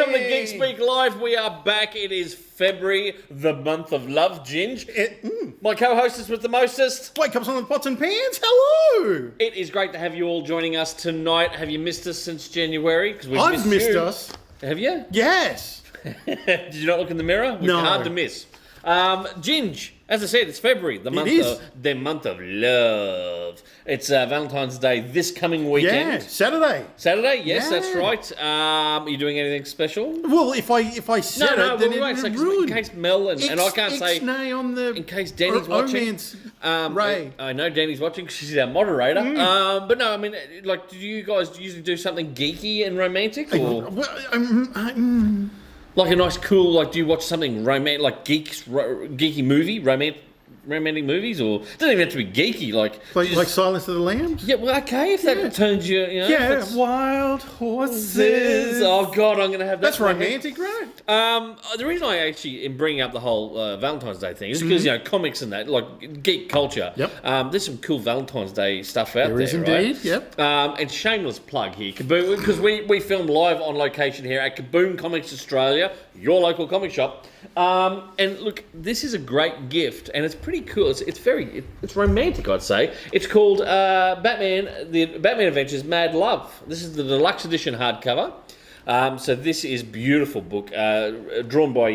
Welcome to Geek Speak Live. We are back. It is February, the month of love, Ginge. My co-hostess with the mostest. Wake up on the pots and pans. Hello. It is great to have you all joining us tonight. Have you missed us since January? Because I've missed us. Have you? Yes. Did you not look in the mirror? We're hard to miss. Ginge, as I said, it's February, the month of love. It's Valentine's Day this coming weekend. Yeah, Saturday. Saturday, yes, that's right. Are you doing anything special? Well, if I said it, then it ruined. In case Mel and I can't say. On the in case Danny's watching. Ray. I know Danny's watching because she's our moderator. But no, I mean, like, do you guys usually do something geeky and romantic, or? Like a nice, cool, like, do you watch something romantic, like geeky movie, romantic movies, or it doesn't even have to be geeky, like Silence of the Lambs? Yeah, well, okay, if that turns you, you know. Yeah, Wild Horses. Oh, God, I'm going to have that. That's romantic, right? The reason I actually am bringing up the whole Valentine's Day thing is because, you know, comics and that, like geek culture. Yep. There's some cool Valentine's Day stuff out there. There is indeed, right? yep. And shameless plug here, Kaboom, because we film live on location here at Kaboom Comics Australia, your local comic shop. And look, this is a great gift, and it's pretty cool. It's romantic, I'd say. It's called Batman: The Batman Adventures Mad Love. This is the deluxe edition hardcover. So this is beautiful book, drawn by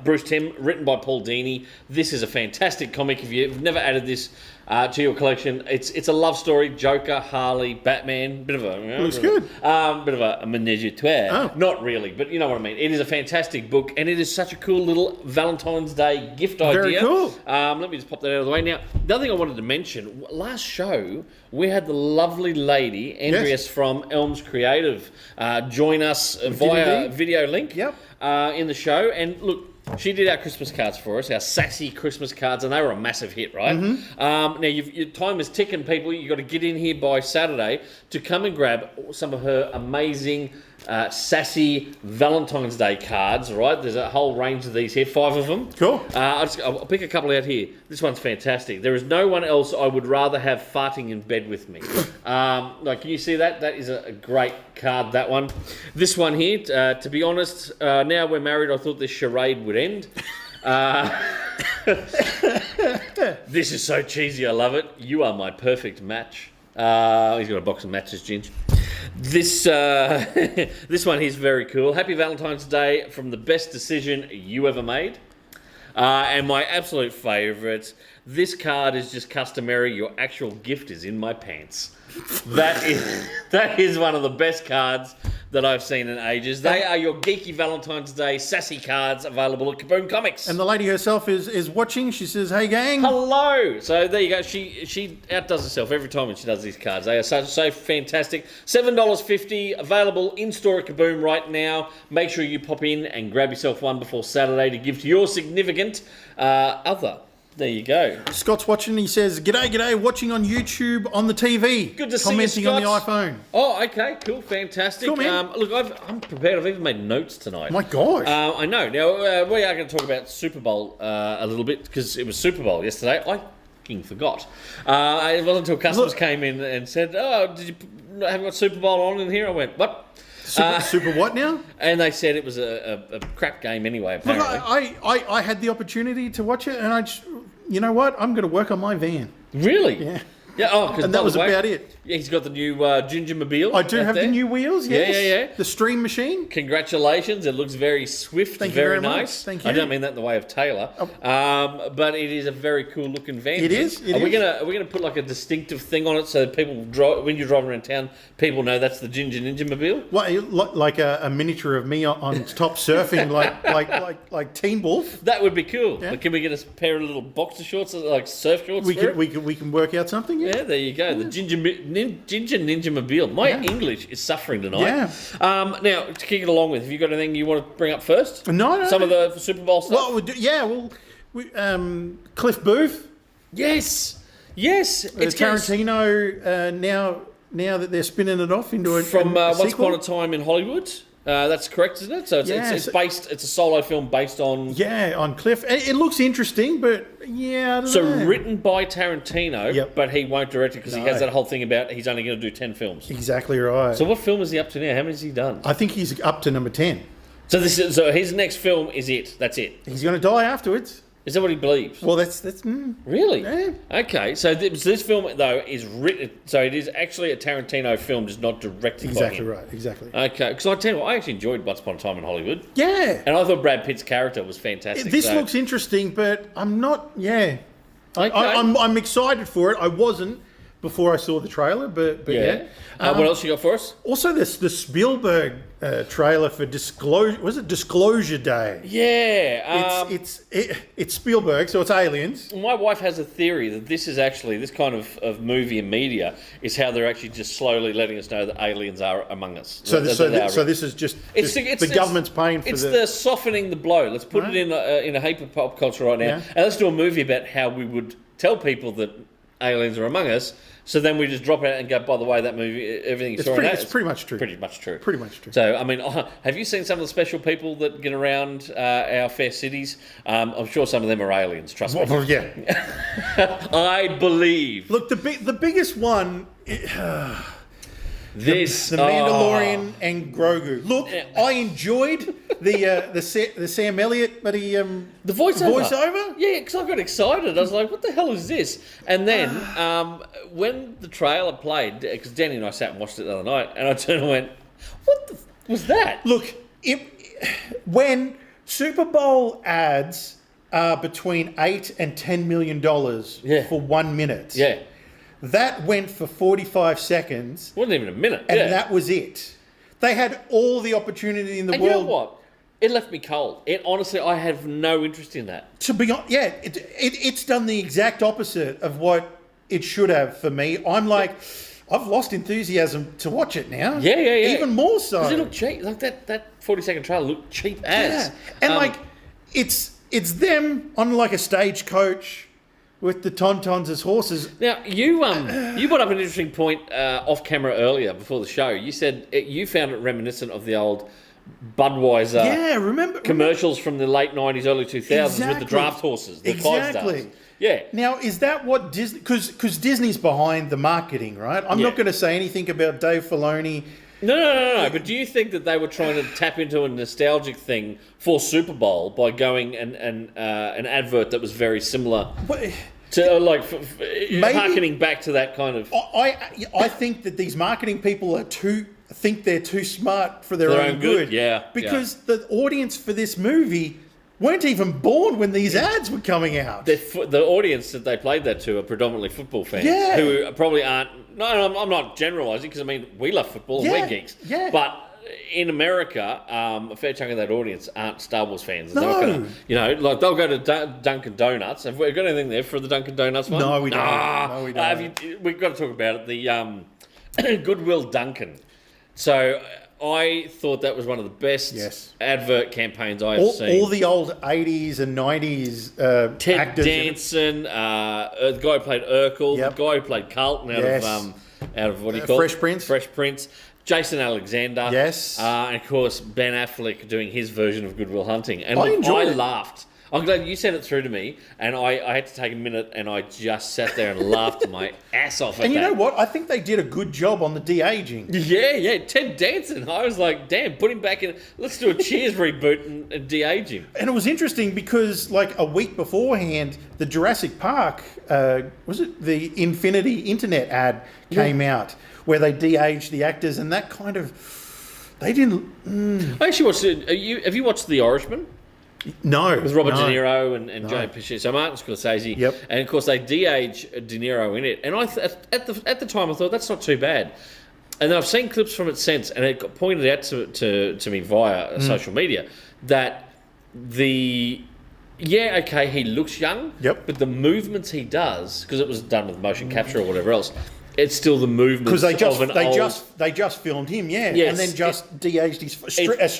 Bruce Timm, written by Paul Dini. This is a fantastic comic. If you've never added this to your collection, it's a love story. Joker, Harley, Batman. Bit of a looks good. Bit of a menage a trois. Oh. Not really, but you know what I mean. It is a fantastic book, and it is such a cool little Valentine's Day gift idea. Very cool. Let me just pop that out of the way. Now, the other thing I wanted to mention, last show we had the lovely lady Andreas from Elms Creative join us via video link. Yep. In the show, and look, she did our Christmas cards for us, our sassy Christmas cards, and they were a massive hit, right? Now, your time is ticking, people. You've got to get in here by Saturday to come and grab some of her amazing sassy Valentine's Day cards, right? There's a whole range of these here, 5 of them. Cool. I'll pick a couple out here. This one's fantastic. There is no one else I would rather have farting in bed with me. Like, can you see that? That is a great card, that one. This one here, to be honest, now we're married, I thought this charade would end. This is so cheesy, I love it. You are my perfect match. He's got a box of matches, Ginge. This this one is very cool. Happy Valentine's Day from the best decision you ever made. And my absolute favourite, this card is just customary. Your actual gift is in my pants. That is one of the best cards that I've seen in ages. They are your geeky Valentine's Day sassy cards available at Kaboom Comics. And the lady herself is watching. She says, "Hey, gang." Hello. So there you go. She outdoes herself every time when she does these cards. They are so fantastic. $7.50 available in store at Kaboom right now. Make sure you pop in and grab yourself one before Saturday to give to your significant other. There you go. Scott's watching. He says, "G'day, watching on YouTube on the TV." Good to see you, commenting on the iPhone. Oh, okay, cool, fantastic. Cool, man. Look, I'm prepared. I've even made notes tonight. My gosh. I know. Now, we are going to talk about Super Bowl a little bit because it was Super Bowl yesterday. I fucking forgot. It wasn't until customers came in and said, "Oh, did you haven't got Super Bowl on in here?" I went, "What?" Super what now? And they said it was a crap game anyway, apparently. Look, I had the opportunity to watch it, and I just, you know what? I'm going to work on my van. Really? Yeah. Yeah, and that was about it. Yeah, he's got the new Gingermobile. I do have the new wheels, yes. Yeah. The stream machine. Congratulations. It looks very swift, Thank you very nice. Much. Thank you. I don't mean that in the way of Taylor. But it is a very cool looking van. It is. Are we gonna put like a distinctive thing on it so that people when you're driving around town, people know that's the Ginger Ninjamobile? What, like a miniature of me on top surfing, like Teen Wolf? That would be cool. Yeah. But can we get a pair of little boxer shorts, like surf shorts? We can work out something. Yeah, there you go. The Ginger Ninjamobile. My English is suffering tonight. Yeah. Now, to kick it along with, have you got anything you want to bring up first? No. Some of the Super Bowl stuff? Cliff Booth. Yes. It's Tarantino now that they're spinning it off into a from a Once sequel. Upon a Time in Hollywood. That's correct, isn't it? So it's a solo film based on. Yeah, on Cliff. It looks interesting, but yeah, I don't know. Written by Tarantino, but he won't direct it because he has that whole thing about he's only going to do 10 films. Exactly right. So what film is he up to now? How many has he done? I think he's up to number 10. So his next film is it. That's it. He's going to die afterwards. Is that what he believes? Well, that's really? Yeah. Okay, so this film though is written. So it is actually a Tarantino film, just not directed by him. Exactly right. Exactly. Okay, because I tell you what, I actually enjoyed Once Upon a Time in Hollywood. Yeah. And I thought Brad Pitt's character was fantastic. This looks interesting, but I'm not. Yeah. Okay. I'm excited for it. I wasn't before I saw the trailer, but yeah. What else you got for us? Also, the Spielberg trailer for Disclosure. Was it Disclosure Day? Yeah. It's Spielberg, so it's aliens. My wife has a theory that this is actually, this kind of movie and media is how they're actually just slowly letting us know that aliens are among us. So this is just the government's paying for it's the softening the blow. Let's put it in a heap of pop culture right now, and let's do a movie about how we would tell people that aliens are among us. So then we just drop it out and go, by the way, that movie, everything you saw in that... It's pretty much true. Pretty much true. Pretty much true. So, I mean, have you seen some of the special people that get around our fair cities? I'm sure some of them are aliens, trust me. Well, yeah. I believe. Look, the biggest one... The The Mandalorian and Grogu. Look, I enjoyed the Sam Elliott, but he the voiceover. voiceover. Yeah, because I got excited. I was like, "What the hell is this?" And then when the trailer played, because Danny and I sat and watched it the other night, and I turned and went, "What the was that?" Look, when Super Bowl ads are between $8 and $10 million for 1 minute. Yeah. That went for 45 seconds. Wasn't even a minute. And that was it. They had all the opportunity in the world. You know what? It left me cold. It honestly, I have no interest in that. To be honest, yeah, it's done the exact opposite of what it should have for me. I'm like, I've lost enthusiasm to watch it now. Yeah. Even more so. Because it looked cheap. Like that 40-second trailer looked cheap as. Yeah. And it's them on like a stagecoach with the Tauntauns as horses. Now, you brought up an interesting point off camera earlier before the show. You said you found it reminiscent of the old Budweiser commercials from the late 90s, early 2000s with the draft horses, the Clydesdales. Yeah. Now, is that what Disney... Because Disney's behind the marketing, right? I'm not going to say anything about Dave Filoni. No. But do you think that they were trying to tap into a nostalgic thing for Super Bowl by going an advert that was very similar to marketing back to that kind of? I think that these marketing people think they're too smart for their own good. Yeah. Because the audience for this movie weren't even born when these ads were coming out. The audience that they played that to are predominantly football fans who probably aren't... No, I'm not generalising because, I mean, we love football and we're geeks. Yeah. But in America, a fair chunk of that audience aren't Star Wars fans. No. They're not gonna, they'll go to Dunkin' Donuts. Have we got anything there for the Dunkin' Donuts one? No, we don't. We've got to talk about it. The Goodwill Dunkin'. So... I thought that was one of the best advert campaigns I have seen. All the old 80s and 90s Ted actors. Danson, the guy who played Urkel, the guy who played Carlton out of what do you call Fresh it? Prince. Fresh Prince. Jason Alexander. Yes. And of course, Ben Affleck doing his version of Good Will Hunting. And I enjoyed it. Laughed. I'm glad you sent it through to me, and I had to take a minute, and I just sat there and laughed my ass off at that. And you know what? I think they did a good job on the de-aging. Yeah. Ted Danson. I was like, damn, put him back in. Let's do a Cheers reboot and de-age him. And it was interesting because, like, a week beforehand, the Jurassic Park, was it the Infinity Internet ad came out where they de-aged the actors, and that kind of... They didn't... I actually watched it. Have you watched The Irishman? No. With Robert De Niro and Joe Pesci. So Martin Scorsese. Yep. And of course they de-age De Niro in it. And at the time I thought that's not too bad. And then I've seen clips from it since, and it got pointed out to me via social media that he looks young. Yep. But the movements he does, because it was done with motion capture or whatever else, It's still the movement because they old... just filmed him, yeah, Yes, and then just de-aged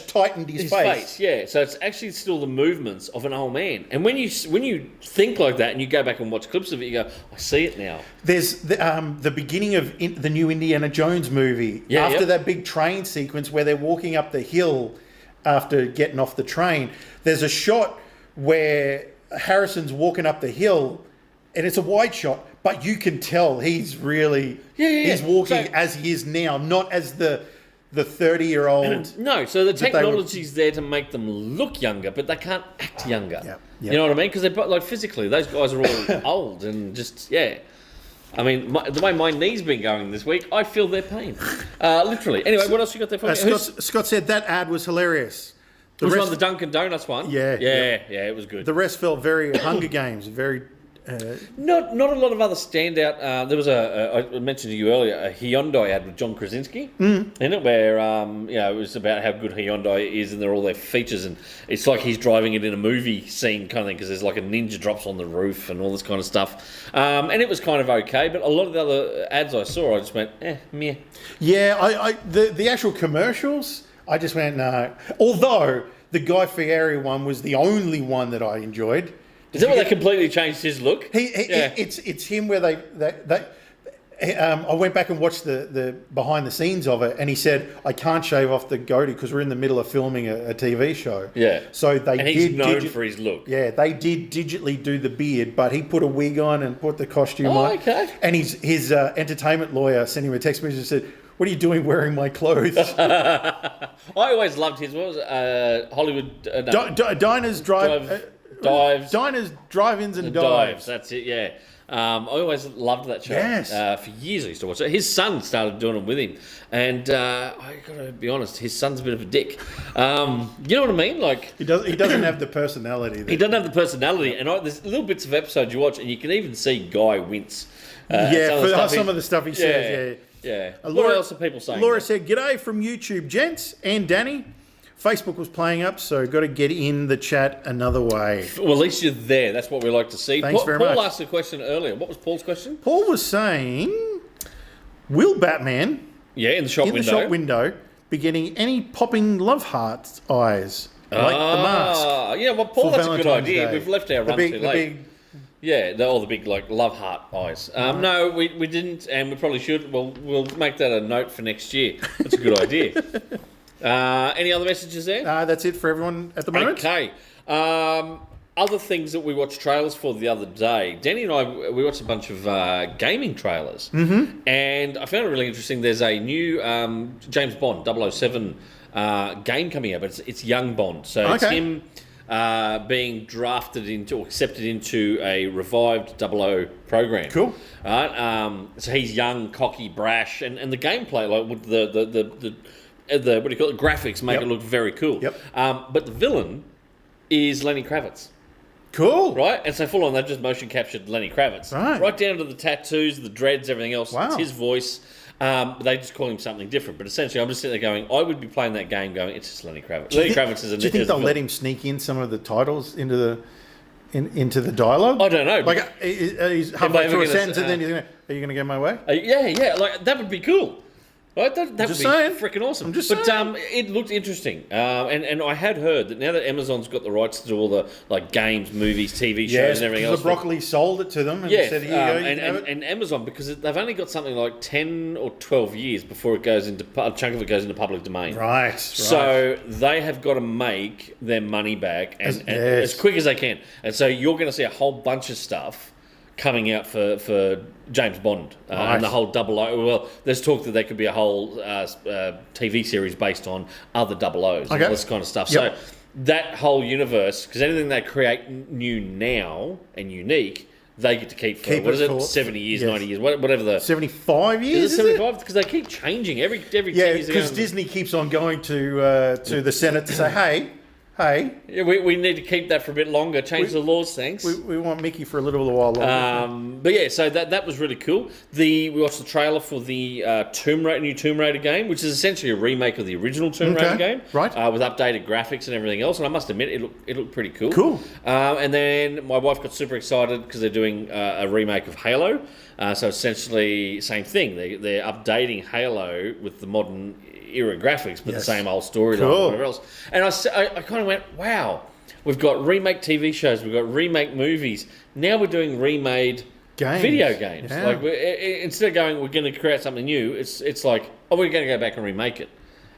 tightened his face. Yeah. So it's actually still the movements of an old man. And when you think like that and you go back and watch clips of it, you go, I see it now. There's the beginning of the new Indiana Jones movie. Yeah, after that big train sequence where they're walking up the hill after getting off the train, there's a shot where Harrison's walking up the hill, and it's a wide shot, but you can tell he's really he's walking as he is now, not as the 30-year-old. No, so the technology's there to make them look younger, but they can't act younger. Yep. You know what I mean? Because they're like physically, those guys are all old and just I mean, the way my knee's been going this week, I feel their pain, literally. Anyway, what else you got there for me? Scott said that ad was hilarious. It was on the Dunkin' Donuts one. Yeah, it was good. The rest felt very Hunger Games, very. Not a lot of other standout. There was I mentioned to you earlier a Hyundai ad with John Krasinski in it, where it was about how good Hyundai is and they're all their features, and it's like he's driving it in a movie scene kind of thing because there's like a ninja drops on the roof and all this kind of stuff, and it was kind of okay. But a lot of the other ads I saw, I just went meh. Yeah, the actual commercials, I just went no. Although the Guy Fieri one was the only one that I enjoyed. Is that where they completely changed his look? It's him where they I went back and watched the behind the scenes of it, and he said, I can't shave off the goatee because we're in the middle of filming a TV show. Yeah. So he's known for his look. Yeah, they did digitally do the beard, but he put a wig on and put the costume on. Okay. And his entertainment lawyer sent him a text message and said, what are you doing wearing my clothes? I always loved his, what was it, Hollywood... Diners, Diners, drive-ins and dives. That's it, yeah. I always loved that show. Yes. For years I used to watch it. His son started doing it with him. And I got to be honest, his son's a bit of a dick. You know what I mean? Like He doesn't have the personality. He doesn't have the personality. And there's little bits of episodes you watch and you can even see Guy wince. Some of the stuff he says, yeah. What else are people saying? Laura said, g'day from YouTube, gents and Danny. Facebook was playing up, so got to get in the chat another way. Well, at least you're there. That's what we like to see. Thanks very much. Paul asked a question earlier. What was Paul's question? Paul was saying, will Batman... Yeah, in the shop window, be getting any popping love heart eyes, like the mask? Yeah, well, Paul, that's Valentine's a good idea. Day. We've left our run too late. All the big like love heart eyes. No, we didn't, and we probably should. We'll make that a note for next year. That's a good idea. Any other messages there? That's it for everyone at the moment. Okay. Other things that we watched trailers for the other day. Danny and I, we watched a bunch of gaming trailers. Mm-hmm. And I found it really interesting. There's a new James Bond 007 game coming out, but it's young Bond. So it's him being drafted into or accepted into a revived 00 program. Cool. Right? So he's young, cocky, brash, and the gameplay, like with the what do you call it? Graphics make it look very cool. Yep. But the villain is Lenny Kravitz. Cool. Right? And so full on, they've just motion captured Lenny Kravitz. Right down to the tattoos, the dreads, everything else. Wow. It's his voice. They just call him something different. But essentially, I'm just sitting there going, I would be playing that game going, it's just Lenny Kravitz. Kravitz is a... Do you think they'll let him sneak in some of the titles into the dialogue? I don't know. Like, he's halfway through a sentence and then you're going to... Are you going to get my way? Yeah. Like, that would be cool. Right? That would be freaking awesome. I'm just saying. It looked interesting. And I had heard that now that Amazon's got the rights to do all the like games, movies, TV shows and everything else. The Broccoli sold it to them and said, here you go. And Amazon, because they've only got something like 10 or 12 years before it goes into a chunk of it goes into public domain. Right. So they have got to make their money back as quick as they can. And so you're going to see a whole bunch of stuff coming out for James Bond and the whole 00. Well, there's talk that there could be a whole TV series based on other 00s and all this kind of stuff. Yep. So that whole universe, because anything they create new now and unique, they get to keep for, 70 years, 90 years, whatever the... 75 years, is it 75? Because they keep changing every 10 years. Yeah, because Disney keeps on going to the Senate to say, Hey, Yeah, we need to keep that for a bit longer. Change the laws, thanks. we want Mickey for a little while longer. But yeah, so that was really cool. We watched the trailer for the new Tomb Raider game, which is essentially a remake of the original Tomb Raider game, right? With updated graphics and everything else. And I must admit, it looked pretty cool. Cool. And then my wife got super excited because they're doing a remake of Halo. So essentially, same thing. They're updating Halo with the modern era graphics, but the same old storyline and whatever else. And I kind of went, wow, we've got remake TV shows, we've got remake movies. Now we're doing remade video games. Yeah. Like instead of going, we're going to create something new, it's like, oh, we're going to go back and remake it.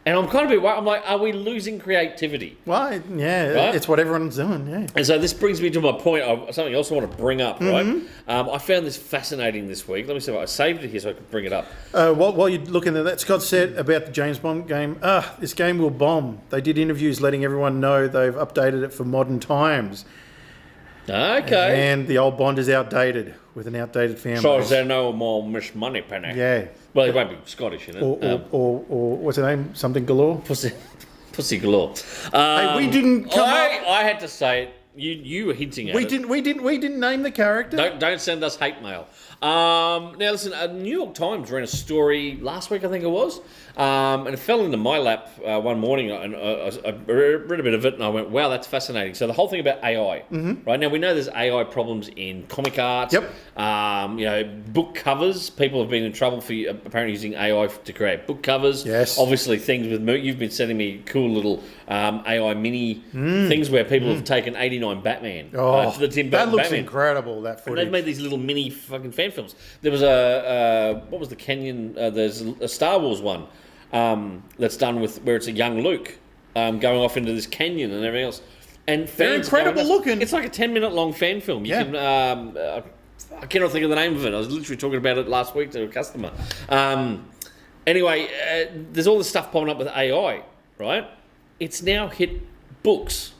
And I'm kind of a bit worried. I'm like, are we losing creativity? Well, yeah, right? It's what everyone's doing, yeah. And so this brings me to my point of something else I want to bring up, right? I found this fascinating this week. Let me see if I saved it here so I can bring it up. While you're looking at that, Scott said about the James Bond game, this game will bomb. They did interviews letting everyone know they've updated it for modern times. Okay. And the old Bond is outdated with an outdated family. So is there no more Miss Moneypenny? Yeah. Well, it won't be Scottish, in it. Or what's her name? Something galore? Pussy galore. Hey, we didn't come up... I had to say it. You were hinting at it. We didn't name the character. Don't send us hate mail. Now listen, New York Times ran a story last week, I think it was, and it fell into my lap one morning, and I read a bit of it, and I went, "Wow, that's fascinating." So the whole thing about AI, right now, we know there's AI problems in comic art. Yep. Book covers. People have been in trouble for apparently using AI to create book covers. Yes. Obviously, things with you've been sending me cool little AI mini things where people have taken 89 Batman. Oh, the Tim Burton that looks Batman. incredible. That And footage. they've made these little mini fucking fan films. There was what was the Kenyan? There's a Star Wars one that's done with where it's a young Luke going off into this canyon and everything else. And They're incredible looking. It's like a 10-minute long fan film. You can. I cannot think of the name of it. I was literally talking about it last week to a customer. Anyway, there's all this stuff popping up with AI, right? It's now hit books.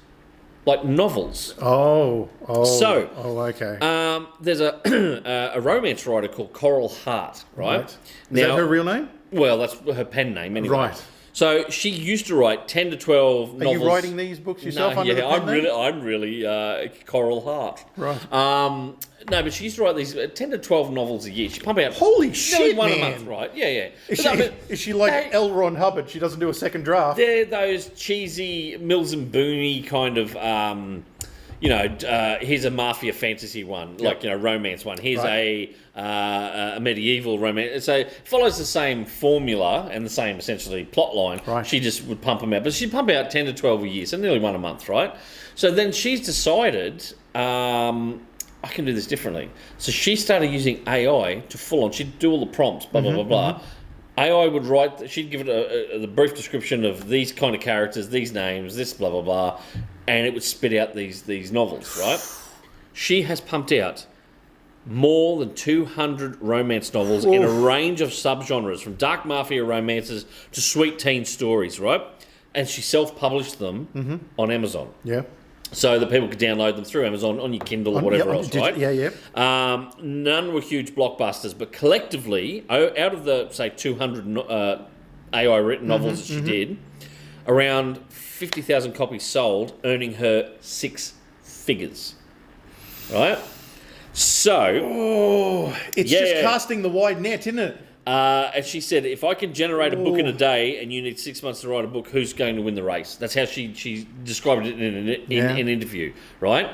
Like novels. Oh, okay. okay. There's a romance writer called Coral Hart, right? Is that her real name? Well, that's her pen name anyway. Right. So she used to write 10 to 12 novels. Are you writing these books yourself? No, under the pen name? I'm really Coral Hart. Right. No, but she used to write these 10 to 12 novels a year. She pump out holy shit, one man. a month, right? Yeah. Is she like L. Ron Hubbard? She doesn't do a second draft. They're those cheesy Mills and Booney kind of. Here's a mafia fantasy one, like romance one. Here's a medieval romance. So it follows the same formula and the same essentially plot line. Right. She just would pump them out, but she'd pump out 10 to 12 a year, so nearly one a month, right? So then she's decided I can do this differently. So she started using AI to full on. She'd do all the prompts, blah blah blah. AI would write. She'd give it the brief description of these kind of characters, these names, this blah blah blah, and it would spit out these novels. Right? She has pumped out more than 200 romance novels in a range of subgenres, from dark mafia romances to sweet teen stories. Right? And she self-published them on Amazon. Yeah. So that people could download them through Amazon on your Kindle or whatever else, right? Yeah. None were huge blockbusters, but collectively, out of the, say, 200 AI-written novels that she did, around 50,000 copies sold, earning her 6 figures, right? So... it's just casting the wide net, isn't it? And she said, if I can generate a book in a day and you need 6 months to write a book, who's going to win the race? That's how she described it in an interview, right?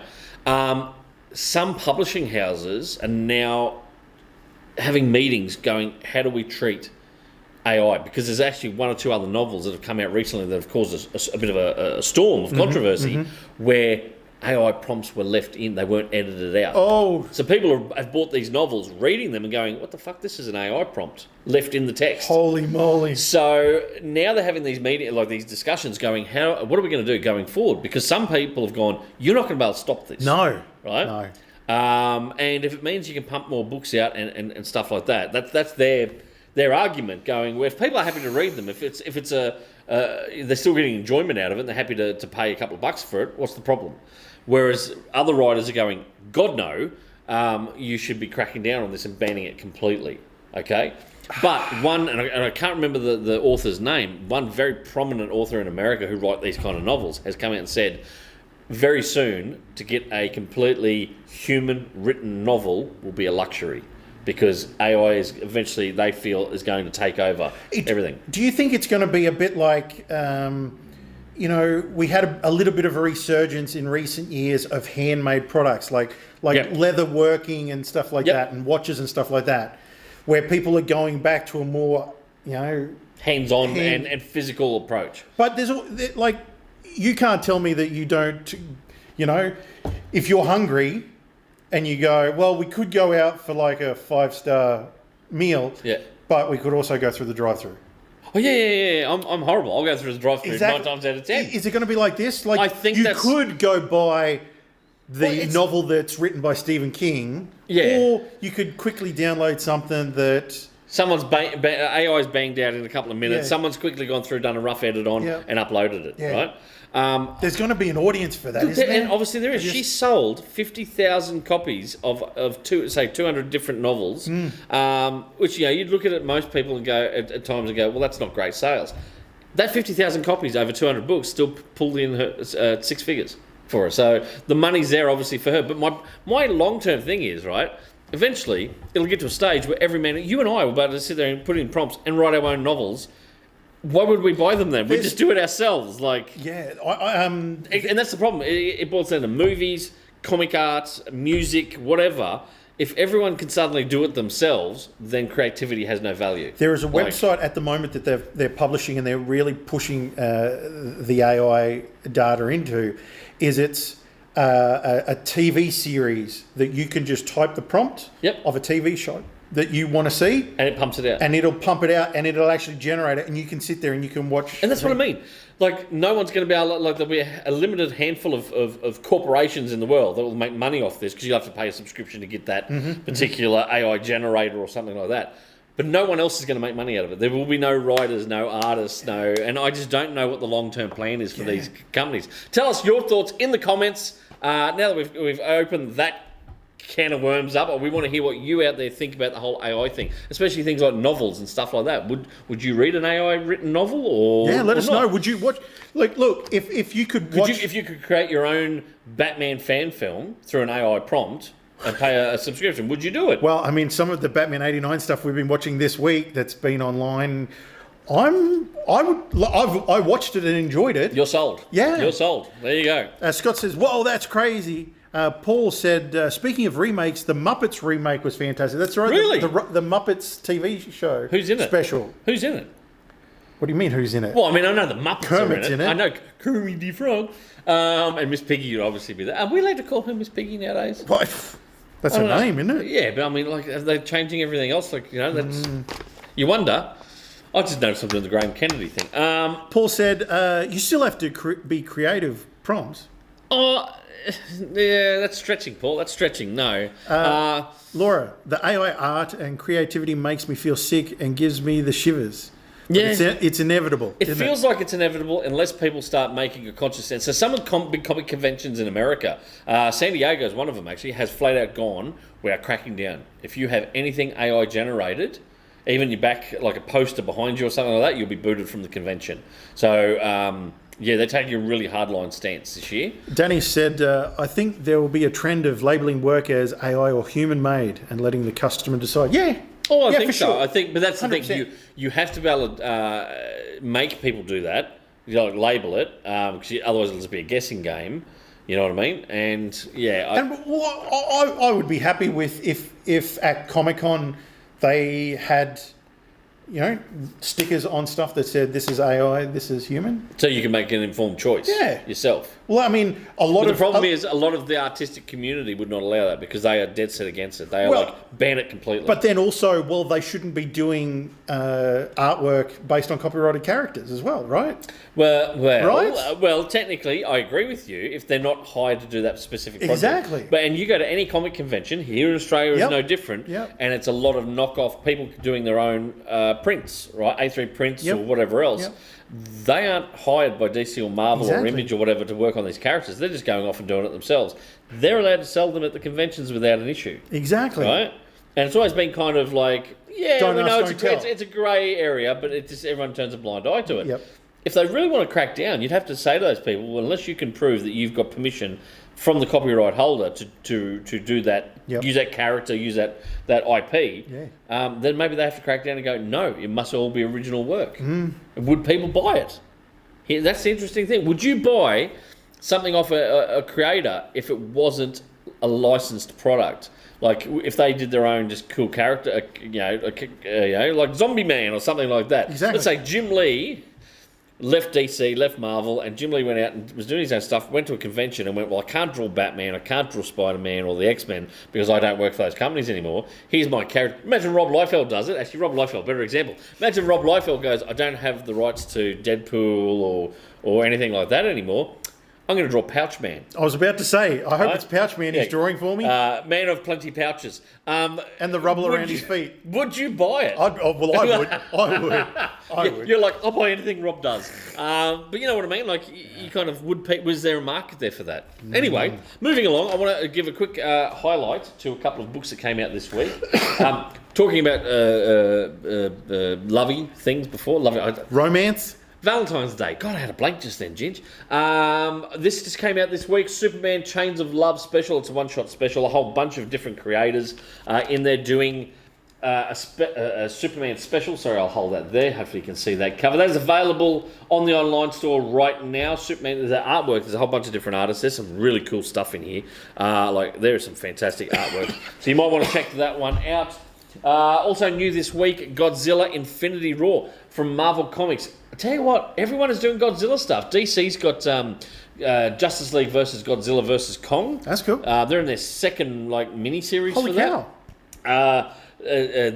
Some publishing houses are now having meetings going, how do we treat AI? Because there's actually one or two other novels that have come out recently that have caused a bit of a storm of controversy where AI prompts were left in, they weren't edited out. Oh. So people have bought these novels, reading them and going, what the fuck, this is an AI prompt left in the text. Holy moly. So now they're having these these discussions going, what are we going to do going forward? Because some people have gone, you're not going to be able to stop this. No. Right? No. And if it means you can pump more books out and stuff like that, that's their argument going, well, if people are happy to read them, if it's they're still getting enjoyment out of it and they're happy to pay a couple of bucks for it, what's the problem? Whereas other writers are going, God no, you should be cracking down on this and banning it completely, okay? But one, and I can't remember the author's name, one very prominent author in America who write these kind of novels has come out and said, very soon, to get a completely human-written novel will be a luxury because AI is eventually, they feel, is going to take over everything. Do you think it's going to be a bit like, we had a little bit of a resurgence in recent years of handmade products like leather working and stuff like that, and watches and stuff like that, where people are going back to a more, hands-on and physical approach. But there's you can't tell me that you don't, if you're hungry and you go, well, we could go out for like a 5-star meal, but we could also go through the drive-through. Oh yeah. I'm horrible. I'll go through the drive-through 9 times out of 10. Is it going to be like this? Like, I think you could go buy the novel that's written by Stephen King, or you could quickly download something that someone's AI's banged out in a couple of minutes. Someone's quickly gone through, done a rough edit on, and uploaded it. Right. There's going to be an audience for that, isn't there? And obviously there is. She sold 50,000 copies of 200 different novels, which you'd look at it, most people and go at times and go, well, that's not great sales. That 50,000 copies over 200 books still pulled in her 6 figures for her. So the money's there obviously for her. But my long-term thing is, right, eventually it'll get to a stage where every man, you and I will be able to sit there and put in prompts and write our own novels. Why would we buy them then? We just do it ourselves. And that's the problem. It boils down to movies, comic arts, music, whatever. If everyone can suddenly do it themselves, then creativity has no value. There is a website at the moment that they're publishing, and they're really pushing the AI data into. It's a TV series that you can just type the prompt of a TV show that you want to see, and it pumps it out, and it'll pump it out, and it'll actually generate it, and you can sit there and you can watch. And that's what I mean. Like, no one's going to be able. There'll be a limited handful of corporations in the world that will make money off this because you have to pay a subscription to get that particular AI generator or something like that. But no one else is going to make money out of it. There will be no writers, no artists, and I just don't know what the long-term plan is for these companies. Tell us your thoughts in the comments. Now that we've opened that can of worms up, or we want to hear what you out there think about the whole AI thing, especially things like novels and stuff like that. Would you read an AI written novel, or let us know? Would you watch? Look, if you could watch, if you could create your own Batman fan film through an AI prompt and pay a subscription, would you do it? Well, I mean, some of the Batman '89 stuff we've been watching this week that's been online, I watched it and enjoyed it. You're sold. Yeah, you're sold. There you go. Scott says, "Whoa, that's crazy." Paul said, speaking of remakes, the Muppets remake was fantastic. That's right. Really? The Muppets TV show. Who's in it? Special. Who's in it? What do you mean, who's in it? Well, I mean, I know the Muppets Kermit's are in it. I know Kermit the Frog. And Miss Piggy would obviously be there. Are we allowed to call her Miss Piggy nowadays? What? That's her name, isn't it? Yeah, but I mean, like, are they changing everything else? Like, that's... You wonder. I just noticed I'm doing the Graham Kennedy thing. Paul said, you still have to be creative prompts. Oh... Yeah, that's stretching, Paul. That's stretching. No. Laura, the AI art and creativity makes me feel sick and gives me the shivers. But yeah. It's inevitable. It feels like it's inevitable unless people start making a conscious sense. So some of the big comic conventions in America, San Diego is one of them actually, has flat out gone, we are cracking down. If you have anything AI generated, even your back, like a poster behind you or something like that, you'll be booted from the convention. So... yeah, they're taking a really hardline stance this year. Danny said, I think there will be a trend of labelling work as AI or human-made and letting the customer decide. Yeah. Oh, I think so. Sure. I think, but that's the 100%. thing. You have to be able to make people do that. Label it, because otherwise it'll just be a guessing game. You know what I mean? And yeah, I would be happy with if at Comic-Con they had, stickers on stuff that said this is AI, this is human. So you can make an informed choice yourself. Well, I mean, the problem is a lot of the artistic community would not allow that because they are dead set against it. They are ban it completely. But then also, they shouldn't be doing artwork based on copyrighted characters as well, right? Well, technically, I agree with you if they're not hired to do that specific project. Exactly. And you go to any comic convention here in Australia is no different. Yep. And it's a lot of knockoff people doing their own prints, right? A3 prints or whatever else. Yep. They aren't hired by DC or Marvel or Image or whatever to work on these characters. They're just going off and doing it themselves. They're allowed to sell them at the conventions without an issue. Exactly. Right? And it's always been kind of like, yeah, Don't we ask, know don't tell. it's a grey area, but it just everyone turns a blind eye to it. Yep. If they really want to crack down, you'd have to say to those people, well, unless you can prove that you've got permission from the copyright holder to do that, Yep. use that character, use that IP, Yeah. then maybe they have to crack down and go, no, it must all be original work. Mm. Would people buy it? Yeah, that's the interesting thing. Would you buy something off a creator if it wasn't a licensed product? Like if they did their own just cool character, like Zombie Man or something like that. Exactly. Let's say Jim Lee left DC, left Marvel, and Jim Lee went out and was doing his own stuff, went to a convention and went, well, I can't draw Batman, I can't draw Spider-Man or the X-Men because I don't work for those companies anymore. Here's my character. Imagine Rob Liefeld does it. Actually, Rob Liefeld, better example. Imagine Rob Liefeld goes, I don't have the rights to Deadpool or anything like that anymore. I'm going to draw Pouch Man. I was about to say, I hope Right? it's Pouch Man he's drawing for me. Man of plenty pouches. And the rubble around his feet. Would you buy it? I would. I would. You're like, I'll buy anything Rob does. But you know what I mean? Like, you kind of would. Was there a market there for that? Anyway, moving along, I want to give a quick highlight to a couple of books that came out this week. Talking about lovey things before. Romance. Valentine's Day. God, I had a blank just then, Ginge. This just came out this week. Superman Chains of Love special. It's a one-shot special. A whole bunch of different creators in there doing a Superman special. Sorry, I'll hold that there. Hopefully you can see that cover. That is available on the online store right now. Superman, there's artwork. There's a whole bunch of different artists. There's some really cool stuff in here. There is some fantastic artwork. So you might want to check that one out. Also new this week, Godzilla Infinity War from Marvel Comics. I tell you what, everyone is doing Godzilla stuff. DC's got Justice League versus Godzilla versus Kong. That's cool. They're in their second mini-series for cow. that.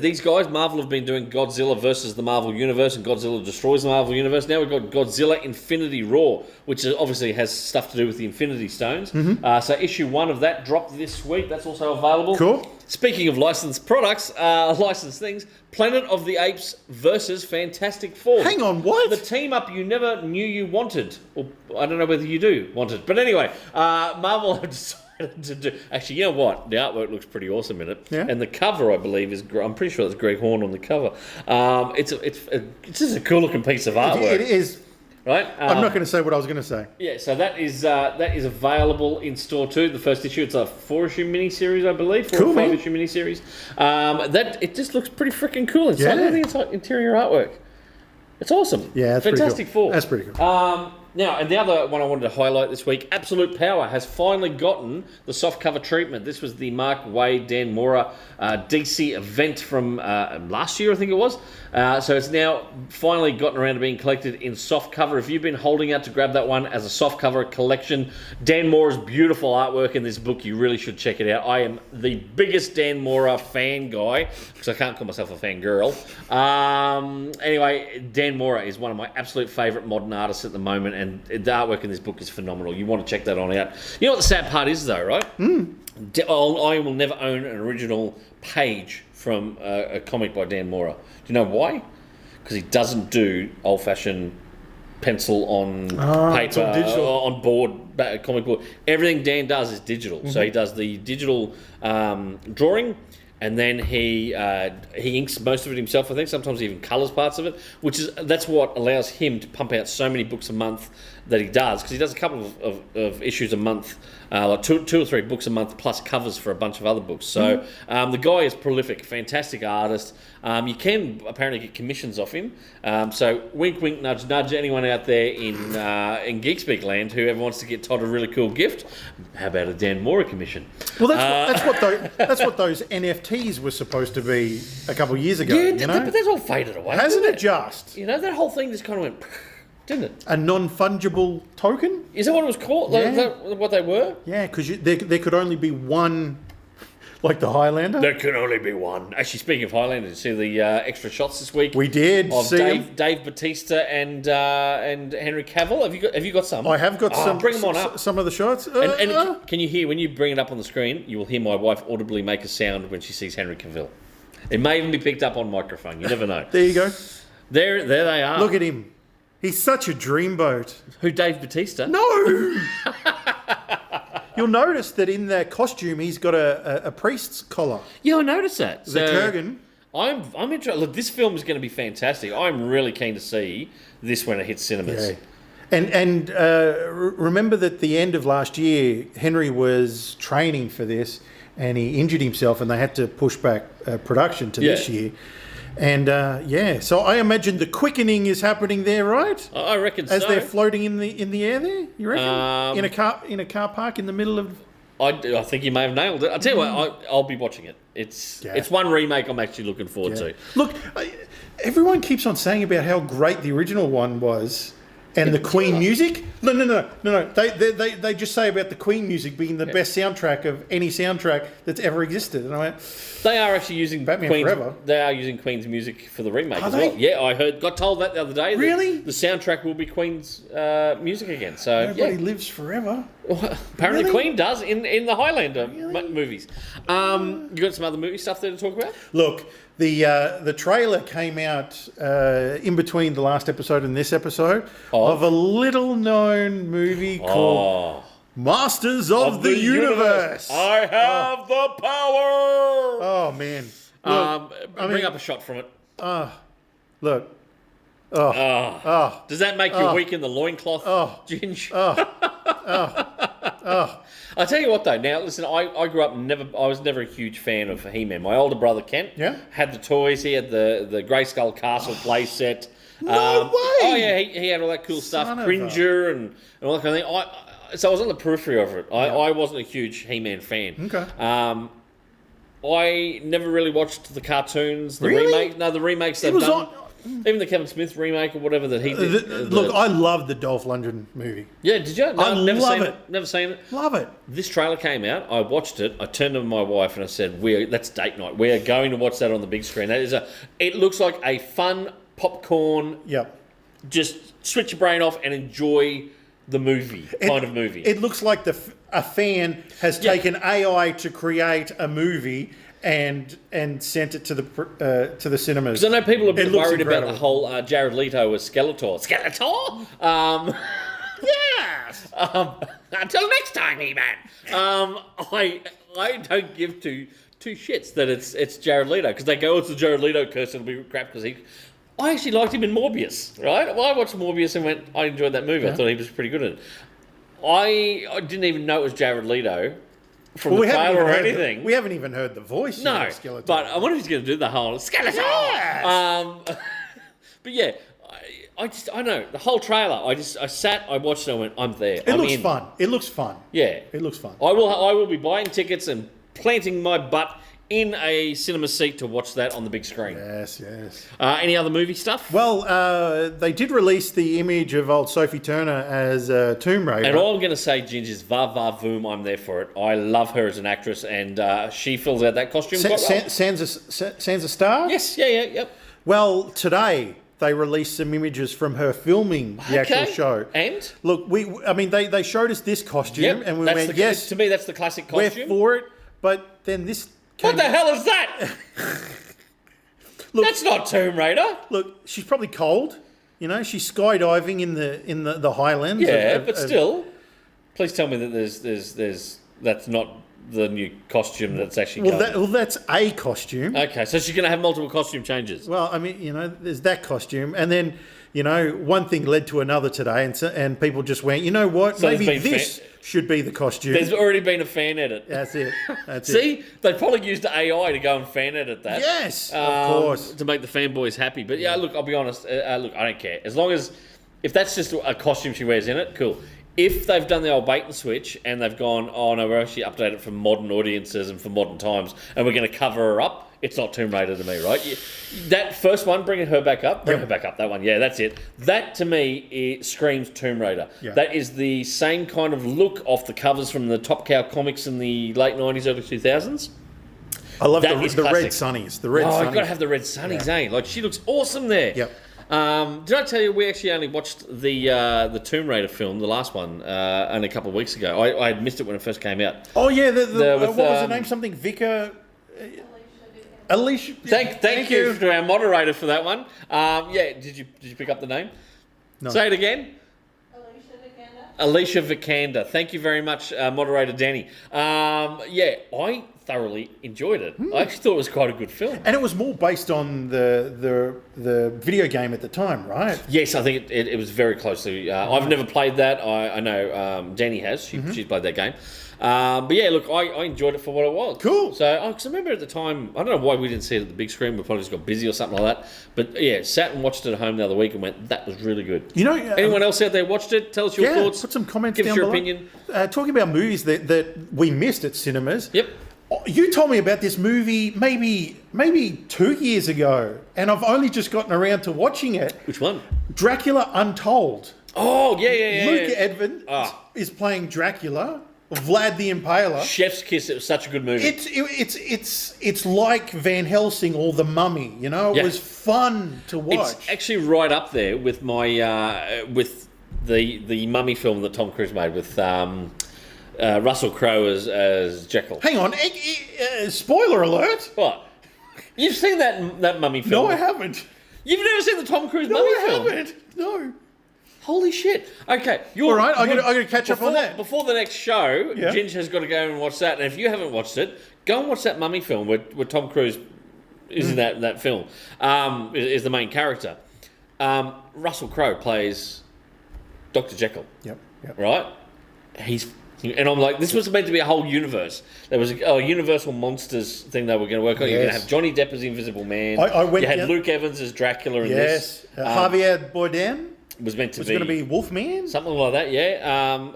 These guys, Marvel, have been doing Godzilla versus the Marvel Universe and Godzilla destroys the Marvel Universe. Now we've got Godzilla Infinity War, which obviously has stuff to do with the Infinity Stones. So issue 1 of that dropped this week. That's also available. Cool. Speaking of licensed products, licensed things, Planet of the Apes versus Fantastic Four. Hang on, what? The team up you never knew you wanted. Or I don't know whether you do want it. But anyway, Marvel have decided to do... Actually, you know what? The artwork looks pretty awesome in it. Yeah. And the cover, I believe, is... I'm pretty sure it's Greg Horn on the cover. It's just a cool looking piece of artwork. It is. Right? I'm not going to say what I was going to say. Yeah, so that is available in store too. The first issue, it's a 4-issue miniseries, I believe. 4 Cool, or man. 5-issue miniseries. It just looks pretty freaking cool inside. Yeah. I think it's like interior artwork. It's awesome. Yeah, that's Fantastic pretty cool. Four. That's pretty cool. Now, and the other one I wanted to highlight this week, Absolute Power has finally gotten the softcover treatment. This was the Mark Waid, Dan Mora DC event from last year, I think it was. So it's now finally gotten around to being collected in softcover. If you've been holding out to grab that one as a softcover collection, Dan Mora's beautiful artwork in this book, you really should check it out. I am the biggest Dan Mora fan guy, because I can't call myself a fan girl. Anyway, Dan Mora is one of my absolute favourite modern artists at the moment, and the artwork in this book is phenomenal. You want to check that on out. You know what the sad part is, though, right? I will never own an original page from a comic by Dan Mora. Do you know why? Because he doesn't do old-fashioned pencil on paper, on board, comic board. Everything Dan does is digital. So he does the digital drawing, and then he inks most of it himself. I think sometimes he even colours parts of it, that's what allows him to pump out so many books a month that he does, because he does a couple of issues a month, like two or three books a month, plus covers for a bunch of other books. So the guy is prolific, fantastic artist. You can apparently get commissions off him. So wink, wink, nudge, nudge. Anyone out there in Geek Speak land who ever wants to get Todd a really cool gift, how about a Dan Mora commission? Well, that's what those NFTs were supposed to be a couple of years ago. Yeah, know? but that's all faded away. Hasn't hasn't it just? You know, that whole thing just kind of went, didn't it? A non-fungible token? Is that what it was called? Yeah. Is that what they were? Yeah, because there could only be one, like the Highlander. There can only be one. Actually, speaking of Highlander, did you see the extra shots this week? We did of see Dave Bautista and Henry Cavill. Have you got some? I have got some. Bring them on up. Some of the shots. And can you hear when you bring it up on the screen? You will hear my wife audibly make a sound when she sees Henry Cavill. It may even be picked up on microphone. You never know. There you go. There they are. Look at him. He's such a dreamboat. Who, Dave Bautista? No. you'll notice that in the costume he's got a priest's collar. Yeah, I noticed that. The Kurgan. I'm interested. Look, this film is going to be fantastic. I'm really keen to see this when it hits cinemas. Yeah. And remember that at the end of last year, Henry was training for this, and he injured himself, and they had to push back production to this year. And so I imagine the quickening is happening there, right? I reckon as so. they're floating in the air there. You reckon in a car park in the middle of. I think you may have nailed it. I'll tell you what, I'll be watching it. It's one remake I'm actually looking forward to. Look, everyone keeps on saying about how great the original one was. And the Queen music? No. They just say about the Queen music being the best soundtrack of any soundtrack that's ever existed. And I went, they are actually using Batman Queen's, Forever. They are using Queen's music for the remake as they? well. Yeah, I got told that the other day. Really? The soundtrack will be Queen's music again. So nobody lives forever. Well, apparently Really? Queen does in the Highlander movies. You got some other movie stuff there to talk about? Look, the trailer came out in between the last episode and this episode of a little-known movie called Masters of the Universe. I have the power! Oh, man. Look, bring up a shot from it. Look. Does that make you weak in the loincloth, Ginge? I tell you what, though. Now, listen. I grew up I was never a huge fan of He-Man. My older brother Kent had the toys. He had the Grayskull Castle play set. No way! Oh yeah, he had all that cool stuff, Cringer and all that kind of thing. So I was on the periphery of it. I wasn't a huge He-Man fan. Okay. I never really watched the cartoons, the Really? remakes. No, the remakes they've done. Even the Kevin Smith remake or whatever that he did. Look, I love the Dolph Lundgren movie. Yeah, did you? No, I never love seen it. Never seen it. Love it. This trailer came out. I watched it. I turned to my wife and I said, "That's date night. We are going to watch that on the big screen." It looks like a fun popcorn. Yep. Just switch your brain off and enjoy the movie kind of movie. It looks like a fan has taken AI to create a movie and sent it to the cinemas. Because I know people have been worried incredible. about the whole Jared Leto as Skeletor. Skeletor? Yes. Until next time, He-Man. I don't give two shits that it's Jared Leto because they go, it's the Jared Leto curse. It'll be crap because I actually liked him in Morbius, right? Well, I watched Morbius and I enjoyed that movie. I thought he was pretty good at it. I didn't even know it was Jared Leto from the trailer or anything. We haven't even heard the voice of Skeletor. But I wonder if he's going to do the whole Skeletor. Yes. But yeah, I know the whole trailer. I sat, I watched it, I went, I'm there. It looks fun. It looks fun. Yeah, it looks fun. I will be buying tickets and planting my butt in a cinema seat to watch that on the big screen. Yes. Any other movie stuff? Well, they did release the image of old Sophie Turner as Tomb Raider. And all I'm going to say, Ginge, is va va voom, I'm there for it. I love her as an actress, and she fills out that costume quite well. Sansa Stark? Yes, yep. Well, today they released some images from her filming the actual show. And? Look, they showed us this costume, and we went, yes. To me, that's the classic costume. We're for it, but then this... What the hell is that? Look, that's not Tomb Raider. Look, she's probably cold. You know, she's skydiving in the highlands. Yeah, but still, please tell me that there's that's not the new costume that's actually. That's a costume. Okay, so she's going to have multiple costume changes. Well, I mean, you know, there's that costume, and then you know, one thing led to another today, and people just went, you know what? So maybe this should be the costume. There's already been a fan edit. That's it. See, they probably used AI to go and fan edit that. Yes, of course, to make the fanboys happy. But yeah, look, I'll be honest. Look, I don't care as long as if that's just a costume she wears in it, cool. If they've done the old bait and switch and they've gone, oh no, we're actually updated it for modern audiences and for modern times, and we're going to cover her up. It's not Tomb Raider to me, right? That first one, bringing her back up, that one, yeah, that's it. That to me, it screams Tomb Raider. Yeah. That is the same kind of look off the covers from the Top Cow comics in the late 90s, early 2000s. I love the red sunnies. The red sunnies. You've got to have the red sunnies, eh? Like, she looks awesome there. Yep. Did I tell you we actually only watched the Tomb Raider film, the last one, only a couple of weeks ago? I had missed it when it first came out. Oh yeah, what was the name? Something Vicar. Alicia. Thank you to our moderator for that one. Did you pick up the name? No. Say it again. Alicia Vikander. Thank you very much, moderator Danny. I thoroughly enjoyed it. I actually thought it was quite a good film. And it was more based on the video game at the time, right? Yes, I think it was very closely. I've never played that. I know Danny has. She's played that game. But yeah, look, I enjoyed it for what it was. Cool. So, because I remember at the time, I don't know why we didn't see it at the big screen. We probably just got busy or something like that. But yeah, sat and watched it at home the other week and went, that was really good. You know, anyone else out there watched it? Tell us your thoughts. Put some comments Give down us your below. opinion. Talking about movies that we missed at cinemas. Yep. You told me about this movie maybe 2 years ago, and I've only just gotten around to watching it. Which one? Dracula Untold. Oh, yeah. Luke Evans is playing Dracula. Vlad the Impaler. Chef's kiss. It was such a good movie. It's like Van Helsing or The Mummy. You know, it was fun to watch. It's actually right up there with my with the Mummy film that Tom Cruise made with Russell Crowe as Jekyll. Hang on, spoiler alert. What? You've seen that Mummy film? No, I haven't. You've never seen the Tom Cruise No, Mummy I film? haven't. No. Holy shit. Okay. All right, I'm going to catch up on that. Before the next show, Ginge has got to go and watch that. And if you haven't watched it, go and watch that Mummy film where Tom Cruise is in that film, is the main character. Russell Crowe plays Dr. Jekyll. Yep. Right? And I'm like, this was meant to be a whole universe. There was a Universal Monsters thing they were going to work on. You're going to have Johnny Depp as the Invisible Man. You had Luke Evans as Dracula in this. Javier Bardem was meant to be going to be Wolfman. Something like that, yeah.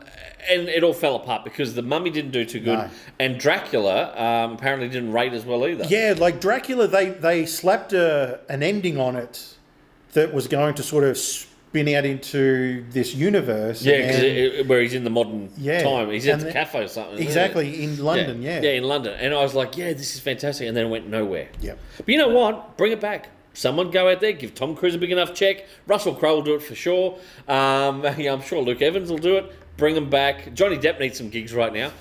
And it all fell apart because the Mummy didn't do too good, and Dracula apparently didn't rate as well either. Yeah, like Dracula, they slapped an ending on it that was going to sort of spin out into this universe. Yeah, because where he's in the modern time. He's at the cafe or something. Exactly, in London, Yeah, in London. And I was like, yeah, this is fantastic. And then it went nowhere. Yeah. But you know what? Bring it back. Someone go out there, give Tom Cruise a big enough check. Russell Crowe will do it for sure. I'm sure Luke Evans will do it. Bring them back. Johnny Depp needs some gigs right now.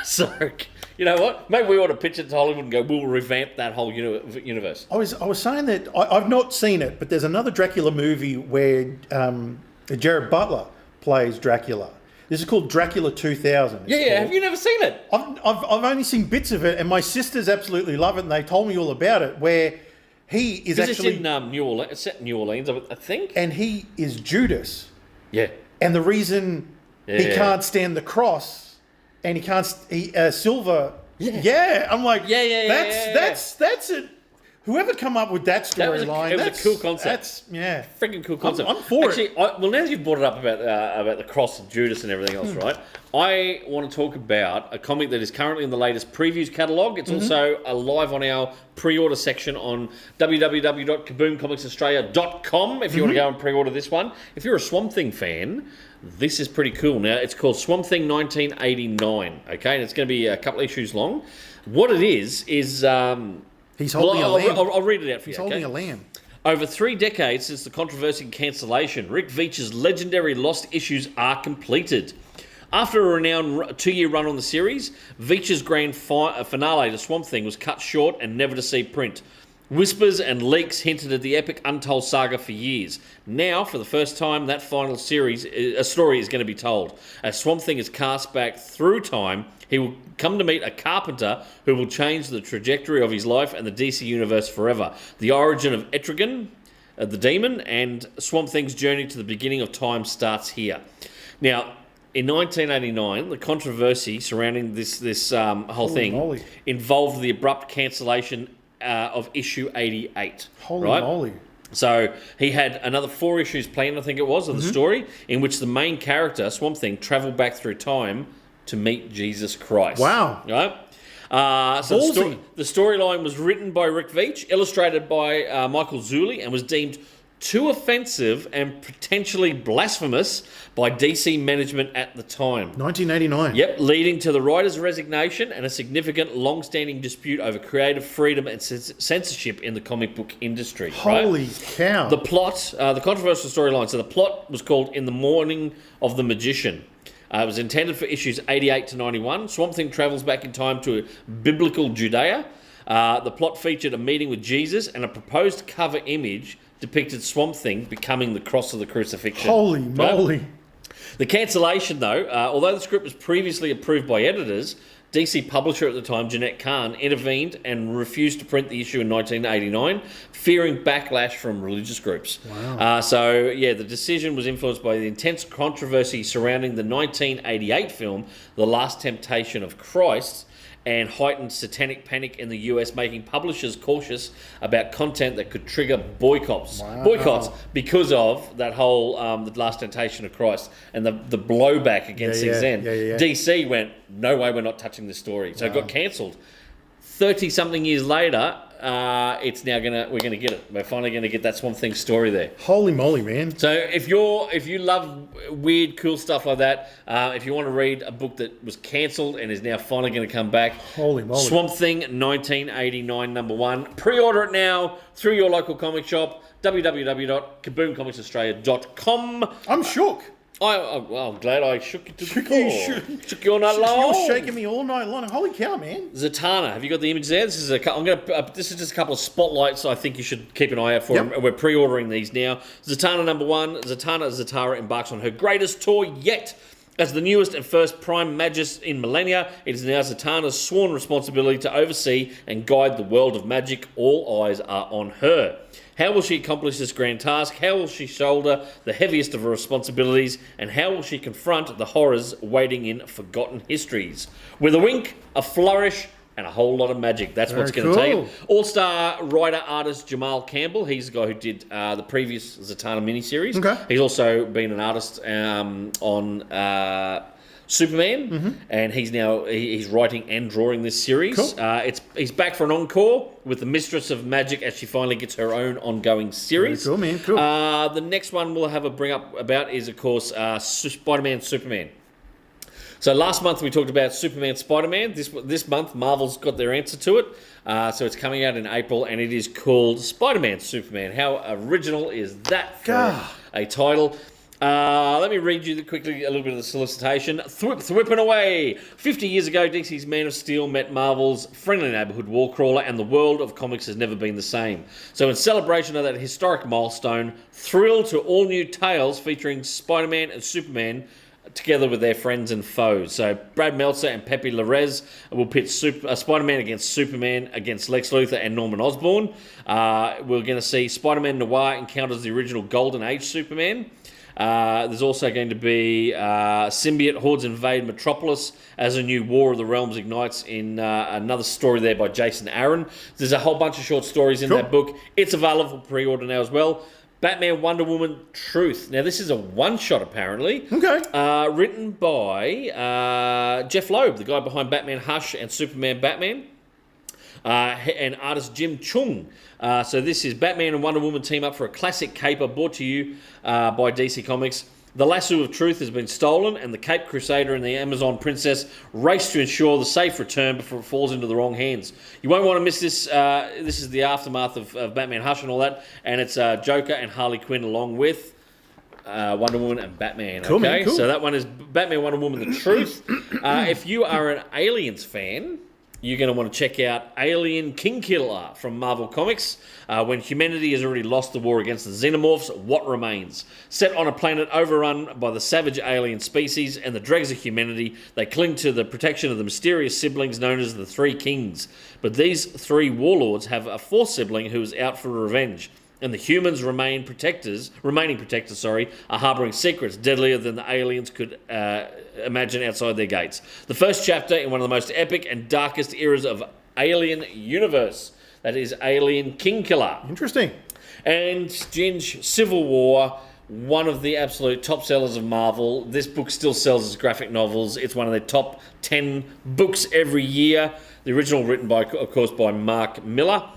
So, you know what? Maybe we ought to pitch it to Hollywood and go, we'll revamp that whole universe. I was saying that I've not seen it, but there's another Dracula movie where Jared Butler plays Dracula. This is called Dracula 2000. Yeah. Have you never seen it? I've only seen bits of it, and my sisters absolutely love it, and they told me all about it, where he is actually... It's in New Orleans. It's set in New Orleans, I think. And he is Judas. Yeah. And the reason he can't stand the cross, and he can't... Silver... Yeah. I'm like... That's it. Whoever come up with that storyline... It was a cool concept. Freaking cool concept. I'm for it. Well, now that you've brought it up about the cross of Judas and everything else, right? I want to talk about a comic that is currently in the latest previews catalogue. It's also live on our pre-order section on www.kaboomcomicsaustralia.com if you want to go and pre-order this one. If you're a Swamp Thing fan, this is pretty cool. Now, it's called Swamp Thing 1989, okay? And it's going to be a couple issues long. What it is... He's holding a lamb. I'll read it out for you. He's holding a lamb. Over 3 decades since the controversy and cancellation, Rick Veitch's legendary Lost issues are completed. After a renowned 2-year run on the series, Veitch's grand finale to Swamp Thing was cut short and never to see print. Whispers and leaks hinted at the epic Untold saga for years. Now, for the first time, that final story is going to be told. As Swamp Thing is cast back through time, he will come to meet a carpenter who will change the trajectory of his life and the DC universe forever. The origin of Etrigan, the demon, and Swamp Thing's journey to the beginning of time starts here. Now, in 1989, the controversy surrounding this whole thing involved the abrupt cancellation of issue 88. Holy moly. So he had another 4 issues planned, I think it was, of the story, in which the main character, Swamp Thing, travelled back through time to meet Jesus Christ. Wow. Right? So the storyline was written by Rick Veitch, illustrated by Michael Zulli, and was deemed too offensive and potentially blasphemous by DC management at the time. 1989. Yep, leading to the writer's resignation and a significant long-standing dispute over creative freedom and censorship in the comic book industry. Holy cow. The plot, the controversial storyline, so the plot was called In the Morning of the Magician. It was intended for issues 88 to 91. Swamp Thing travels back in time to biblical Judea. The plot featured a meeting with Jesus, and a proposed cover image depicted Swamp Thing becoming the cross of the crucifixion. Holy moly. The cancellation, though, although the script was previously approved by editors, DC publisher at the time, Jeanette Kahn, intervened and refused to print the issue in 1989, fearing backlash from religious groups. Wow. The decision was influenced by the intense controversy surrounding the 1988 film, The Last Temptation of Christ, and heightened satanic panic in the US, making publishers cautious about content that could trigger boycotts. Wow. Boycotts because of that whole The Last Temptation of Christ and the blowback against Six End. DC went, no way, we're not touching this story. So it got cancelled. 30-something years later, we're gonna get it. We're finally gonna get that Swamp Thing story there. Holy moly, man! So if you love weird, cool stuff like that, if you want to read a book that was cancelled and is now finally going to come back, holy moly! Swamp Thing 1989 #1. Pre-order it now through your local comic shop. www.kaboomcomicsaustralia.com. I'm shook. I'm glad I shook you to the core. Shook you all night You're long. shaking me all night long. Holy cow, man! Zatanna, have you got the image there? This is just a couple of spotlights I think you should keep an eye out for. Yep. We're pre-ordering these now. Zatanna #1. Zatara embarks on her greatest tour yet. As the newest and first Prime Magus in millennia, it is now Zatanna's sworn responsibility to oversee and guide the world of magic. All eyes are on her. How will she accomplish this grand task? How will she shoulder the heaviest of her responsibilities? And how will she confront the horrors waiting in forgotten histories? With a wink, a flourish, and a whole lot of magic. That's what's going to take it. All-star writer-artist Jamal Campbell. He's the guy who did the previous Zatanna miniseries. Okay. He's also been an artist on Superman, and he's writing and drawing this series. Cool. He's back for an encore with the Mistress of Magic as she finally gets her own ongoing series. Very cool, man. Cool. The next one we'll have a bring up about is, of course, Spider-Man Superman. So last month we talked about Superman, Spider-Man. This month Marvel's got their answer to it. So it's coming out in April, and it is called Spider-Man, Superman. How original is that for a title? Let me read you quickly a little bit of the solicitation. Thwipping away. 50 years ago, DC's Man of Steel met Marvel's friendly neighborhood wall-crawler, and the world of comics has never been the same. So in celebration of that historic milestone, thrill to all new tales featuring Spider-Man and Superman together with their friends and foes. So Brad Meltzer and Pepe Larraz will pit Spider-Man against Superman against Lex Luthor and Norman Osborn. We're going to see Spider-Man Noir encounters the original Golden Age Superman. There's also going to be symbiote hordes invade Metropolis as a new War of the Realms ignites in another story there by Jason Aaron. There's a whole bunch of short stories in that book. It's available for pre-order now as well. Batman, Wonder Woman, Truth. Now, this is a one-shot, apparently. Okay. Written by Jeff Loeb, the guy behind Batman Hush and Superman Batman, and artist Jim Chung. So this is Batman and Wonder Woman team up for a classic caper brought to you by DC Comics. The lasso of truth has been stolen, and the Cape Crusader and the Amazon Princess race to ensure the safe return before it falls into the wrong hands. You won't want to miss this. This is the aftermath of Batman Hush and all that, and it's Joker and Harley Quinn along with Wonder Woman and Batman. Cool, okay, man, cool. So that one is Batman, Wonder Woman, The Truth. If you are an Aliens fan, you're going to want to check out Alien Kingkiller from Marvel Comics. When humanity has already lost the war against the xenomorphs, what remains? Set on a planet overrun by the savage alien species and the dregs of humanity, they cling to the protection of the mysterious siblings known as the Three Kings. But these three warlords have a fourth sibling who is out for revenge. And the humans remaining protectors, are harbouring secrets deadlier than the aliens could imagine outside their gates. The first chapter in one of the most epic and darkest eras of Alien universe. That is Alien Kingkiller. Interesting. And Ginge, Civil War, one of the absolute top sellers of Marvel. This book still sells as graphic novels. It's one of their top 10 books every year. The original written by, of course, by Mark Miller.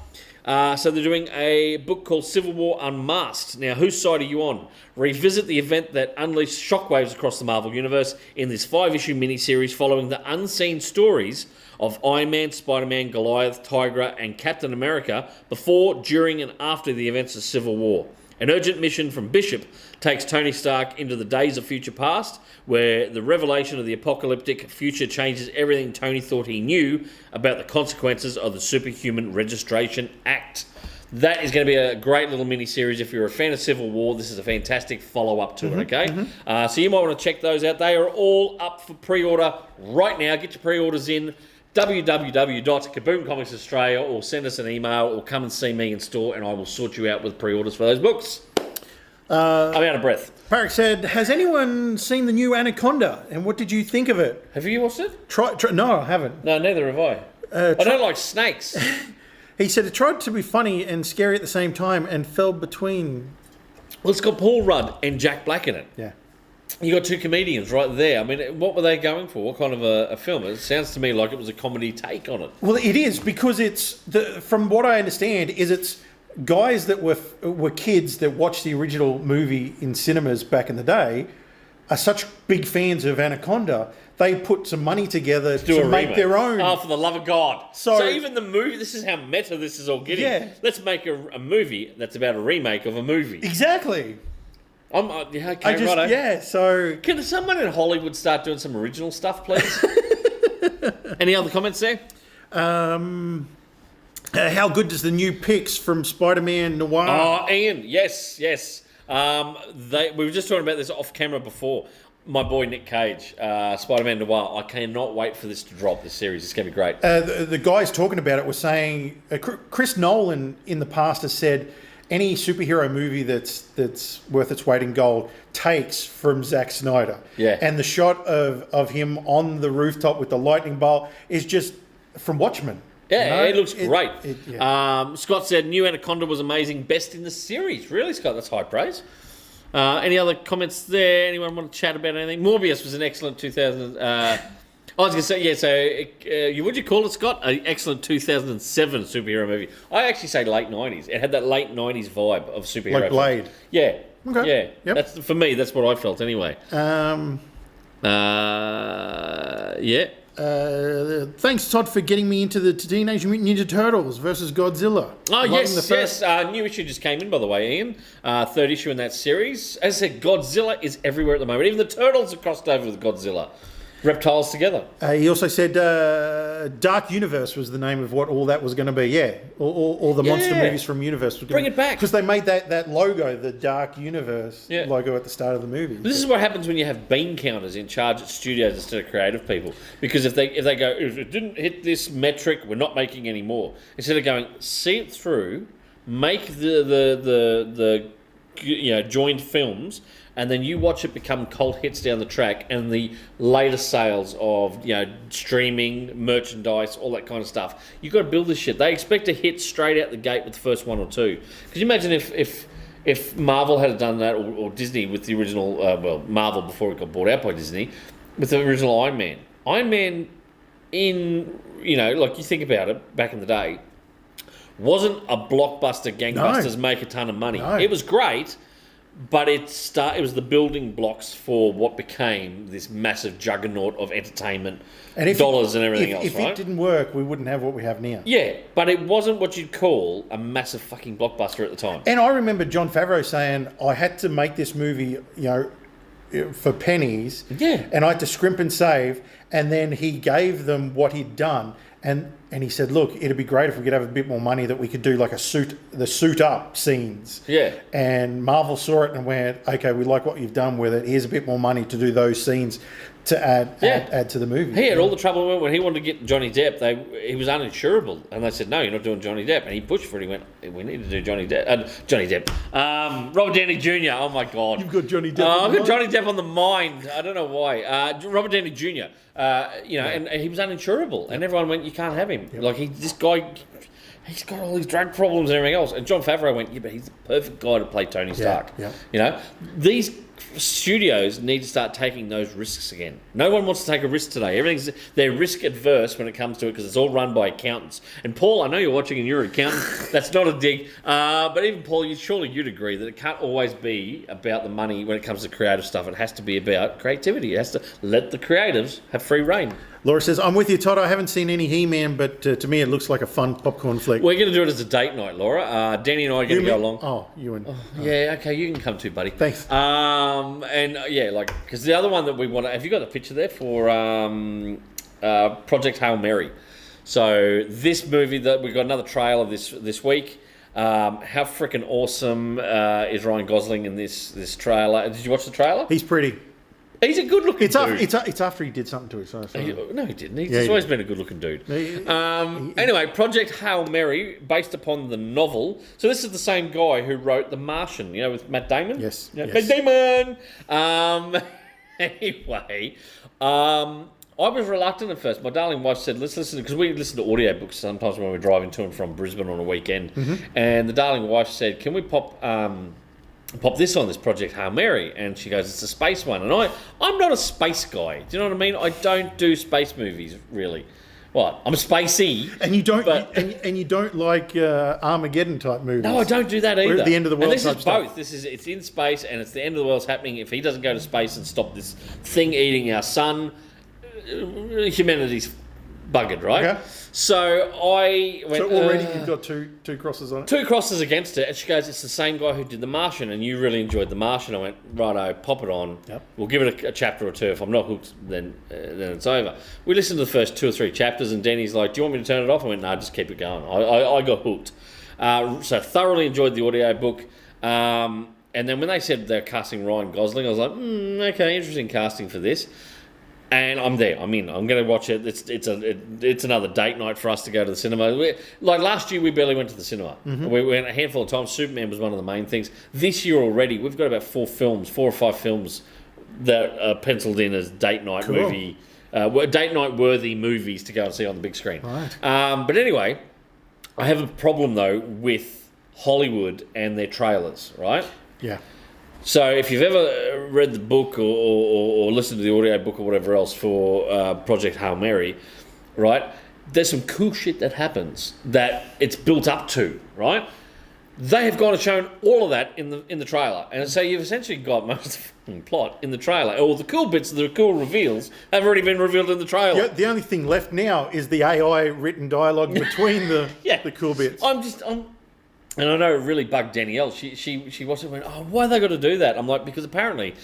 So they're doing a book called Civil War Unmasked. Now, whose side are you on? Revisit the event that unleashed shockwaves across the Marvel Universe in this 5-issue miniseries following the unseen stories of Iron Man, Spider-Man, Goliath, Tigra, and Captain America before, during, and after the events of Civil War. An urgent mission from Bishop takes Tony Stark into the days of future past, where the revelation of the apocalyptic future changes everything Tony thought he knew about the consequences of the Superhuman Registration Act. That is going to be a great little mini-series. If you're a fan of Civil War, this is a fantastic follow-up to it, okay? So you might want to check those out. They are all up for pre-order right now. Get your pre-orders in www.kaboomcomics Australia, or send us an email, or come and see me in store, and I will sort you out with pre-orders for those books. I'm out of breath. Parik said, has anyone seen the new Anaconda, and what did you think of it? Have you watched it? No, I haven't. No, neither have I. I don't like snakes. He said it tried to be funny and scary at the same time and fell between. Well, it's got Paul Rudd and Jack Black in it. Yeah. You got two comedians right there. I mean, what were they going for? What kind of a film? It sounds to me like it was a comedy take on it. Well, it is, because from what I understand, it's guys that were kids that watched the original movie in cinemas back in the day are such big fans of Anaconda. They put some money together to make their own. Oh, for the love of God. So even the movie, this is how meta this is all getting. Yeah. Let's make a movie that's about a remake of a movie. Exactly. Righto. Yeah, so... Can someone in Hollywood start doing some original stuff, please? Any other comments there? How good does the new pics from Spider-Man Noir... Oh, Ian, yes. We were just talking about this off camera before. My boy Nick Cage, Spider-Man Noir. I cannot wait for this to drop, this series. It's going to be great. The guys talking about it were saying... Chris Nolan in the past has said any superhero movie that's worth its weight in gold takes from Zack Snyder. Yeah. And the shot of him on the rooftop with the lightning bolt is just from Watchmen. Yeah, it looks great. Yeah. Scott said, new Anaconda was amazing. Best in the series. Really, Scott? That's high praise. Any other comments there? Anyone want to chat about anything? Morbius was an excellent 2000... I was going to say, yeah, so would you call it, Scott? An excellent 2007 superhero movie. I actually say late 90s. It had that late 90s vibe of superhero. Like Blade. Film. Yeah. Okay. Yeah. Yep. For me, that's what I felt anyway. Yeah. Thanks, Todd, for getting me into the Teenage Mutant Ninja Turtles versus Godzilla. Oh, yes. New issue just came in, by the way, Ian. Third issue in that series. As I said, Godzilla is everywhere at the moment. Even the Turtles have crossed over with Godzilla. Reptiles together. He also said Dark Universe was the name of what all that was going to be. Yeah, all the monster movies from Universe. Bring it back. Because they made that logo, the Dark Universe logo at the start of the movie. This is what happens when you have bean counters in charge at studios instead of creative people. Because if they go, if it didn't hit this metric, we're not making any more. Instead of going, see it through, make the joined films, and then you watch it become cult hits down the track, and the later sales of streaming, merchandise, all that kind of stuff. You've got to build this shit. They expect to hit straight out the gate with the first one or two. Could you imagine if Marvel had done that, or Disney with the original, Marvel before it got bought out by Disney, with the original Iron Man. Iron Man, like you think about it, back in the day, wasn't a blockbuster gangbusters make a ton of money. No. It was great, but it was the building blocks for what became this massive juggernaut of entertainment, and dollars and everything else, if right? it didn't work, we wouldn't have what we have now. Yeah, but it wasn't what you'd call a massive fucking blockbuster at the time. And I remember Jon Favreau saying, I had to make this movie, for pennies. Yeah. And I had to scrimp and save. And then he gave them what he'd done. And he said, look, it'd be great if we could have a bit more money that we could do like the suit up scenes. Yeah. And Marvel saw it and went, okay, we like what you've done with it. Here's a bit more money to do those scenes to add to the movie. He had all the trouble when he wanted to get Johnny Depp. He was uninsurable, and they said, no, you're not doing Johnny Depp. And he pushed for it. He went, we need to do Johnny Depp. Robert Downey Jr. Oh my God. You've got Johnny Depp. I've got Johnny Depp on the mind. I don't know why. Robert Downey Jr. And he was uninsurable, and everyone went, you can't have him. Yep. Like this guy, he's got all these drug problems and everything else. And Jon Favreau went, yeah, but he's the perfect guy to play Tony Stark. Yeah. These studios need to start taking those risks again. No one wants to take a risk today. They're risk adverse when it comes to it because it's all run by accountants. And Paul, I know you're watching and you're an accountant. That's not a dig. But even Paul, surely you'd agree that it can't always be about the money when it comes to creative stuff. It has to be about creativity. It has to let the creatives have free reign. Laura says, I'm with you, Todd. I haven't seen any He-Man, but to me it looks like a fun popcorn flick. We're going to do it as a date night, Laura. Danny and I are going to go along. Oh, you and... Yeah, okay, you can come too, buddy. Thanks. Because the other one that we want to... Have you got the picture there for Project Hail Mary? So this movie, that we've got another trailer this week. How freaking awesome is Ryan Gosling in this trailer? Did you watch the trailer? He's pretty. He's a good-looking dude. It's after he did something to us. No, he didn't. He's always been a good-looking dude. Anyway, Project Hail Mary, based upon the novel. So this is the same guy who wrote The Martian, with Matt Damon? Yes. Matt Damon! Anyway, I was reluctant at first. My darling wife said, let's listen, because we listen to audiobooks sometimes when we're driving to and from Brisbane on a weekend. Mm-hmm. And the darling wife said, can we pop this on, this Project Hail Mary? And she goes, it's a space one. And I'm not a space guy. Do you know what I mean? I don't do space movies, really. What? I'm spacey. And you don't and you don't like Armageddon type movies. No, I don't do that either. We're at the end of the world. And this type is stuff. both. It's in space and it's the end of the world's happening. If he doesn't go to space and stop this thing eating our sun, humanity's buggered, right? Okay. So I went... So already you've got two crosses on it? Two crosses against it. And she goes, it's the same guy who did The Martian and you really enjoyed The Martian. I went, righto, pop it on. Yep. We'll give it a chapter or two. If I'm not hooked, then it's over. We listened to the first 2 or 3 chapters and Danny's like, do you want me to turn it off? I went, no, just keep it going. I got hooked. So thoroughly enjoyed the audiobook. And then when they said they're casting Ryan Gosling, I was like, okay, interesting casting for this. And I'm there. I'm in. I'm going to watch it. It's another date night for us to go to the cinema. Like last year, we barely went to the cinema. Mm-hmm. We went a handful of times. Superman was one of the main things. This year already, we've got about 4 or 5 films that are penciled in as date night movie, date night worthy movies to go and see on the big screen. Right. But anyway, I have a problem though with Hollywood and their trailers. Right. Yeah. So if you've ever read the book or listened to the audio book or whatever else for Project Hail Mary, right, there's some cool shit that happens that it's built up to, right? They have gone and shown all of that in the trailer. And so you've essentially got most of the fucking plot in the trailer. All the cool bits, the cool reveals, have already been revealed in the trailer. Yeah, the only thing left now is the AI written dialogue between the cool bits. And I know it really bugged Danielle. She watched it and went, oh, why have they got to do that? I'm like, because apparently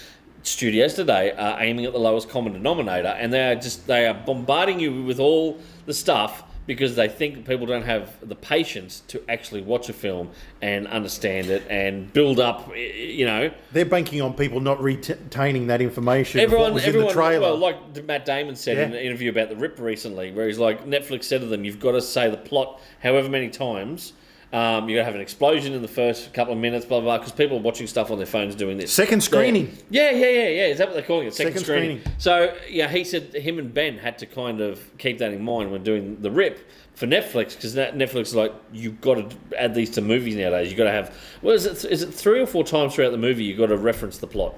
studios today are aiming at the lowest common denominator and they are bombarding you with all the stuff because they think that people don't have the patience to actually watch a film and understand it and build up, They're banking on people not retaining that information. Everyone, in the trailer. Well, like Matt Damon said in an interview about The Rip recently, where he's like, Netflix said to them, you've got to say the plot however many times. You're going to have an explosion in the first couple of minutes, blah, blah, blah, because people are watching stuff on their phones doing this. Second screening. Yeah. Is that what they're calling it? Second screening. Screening. So, he said him and Ben had to kind of keep that in mind when doing The Rip for Netflix, because Netflix is like, you've got to add these to movies nowadays. You've got to have, is it 3 or 4 times throughout the movie you've got to reference the plot?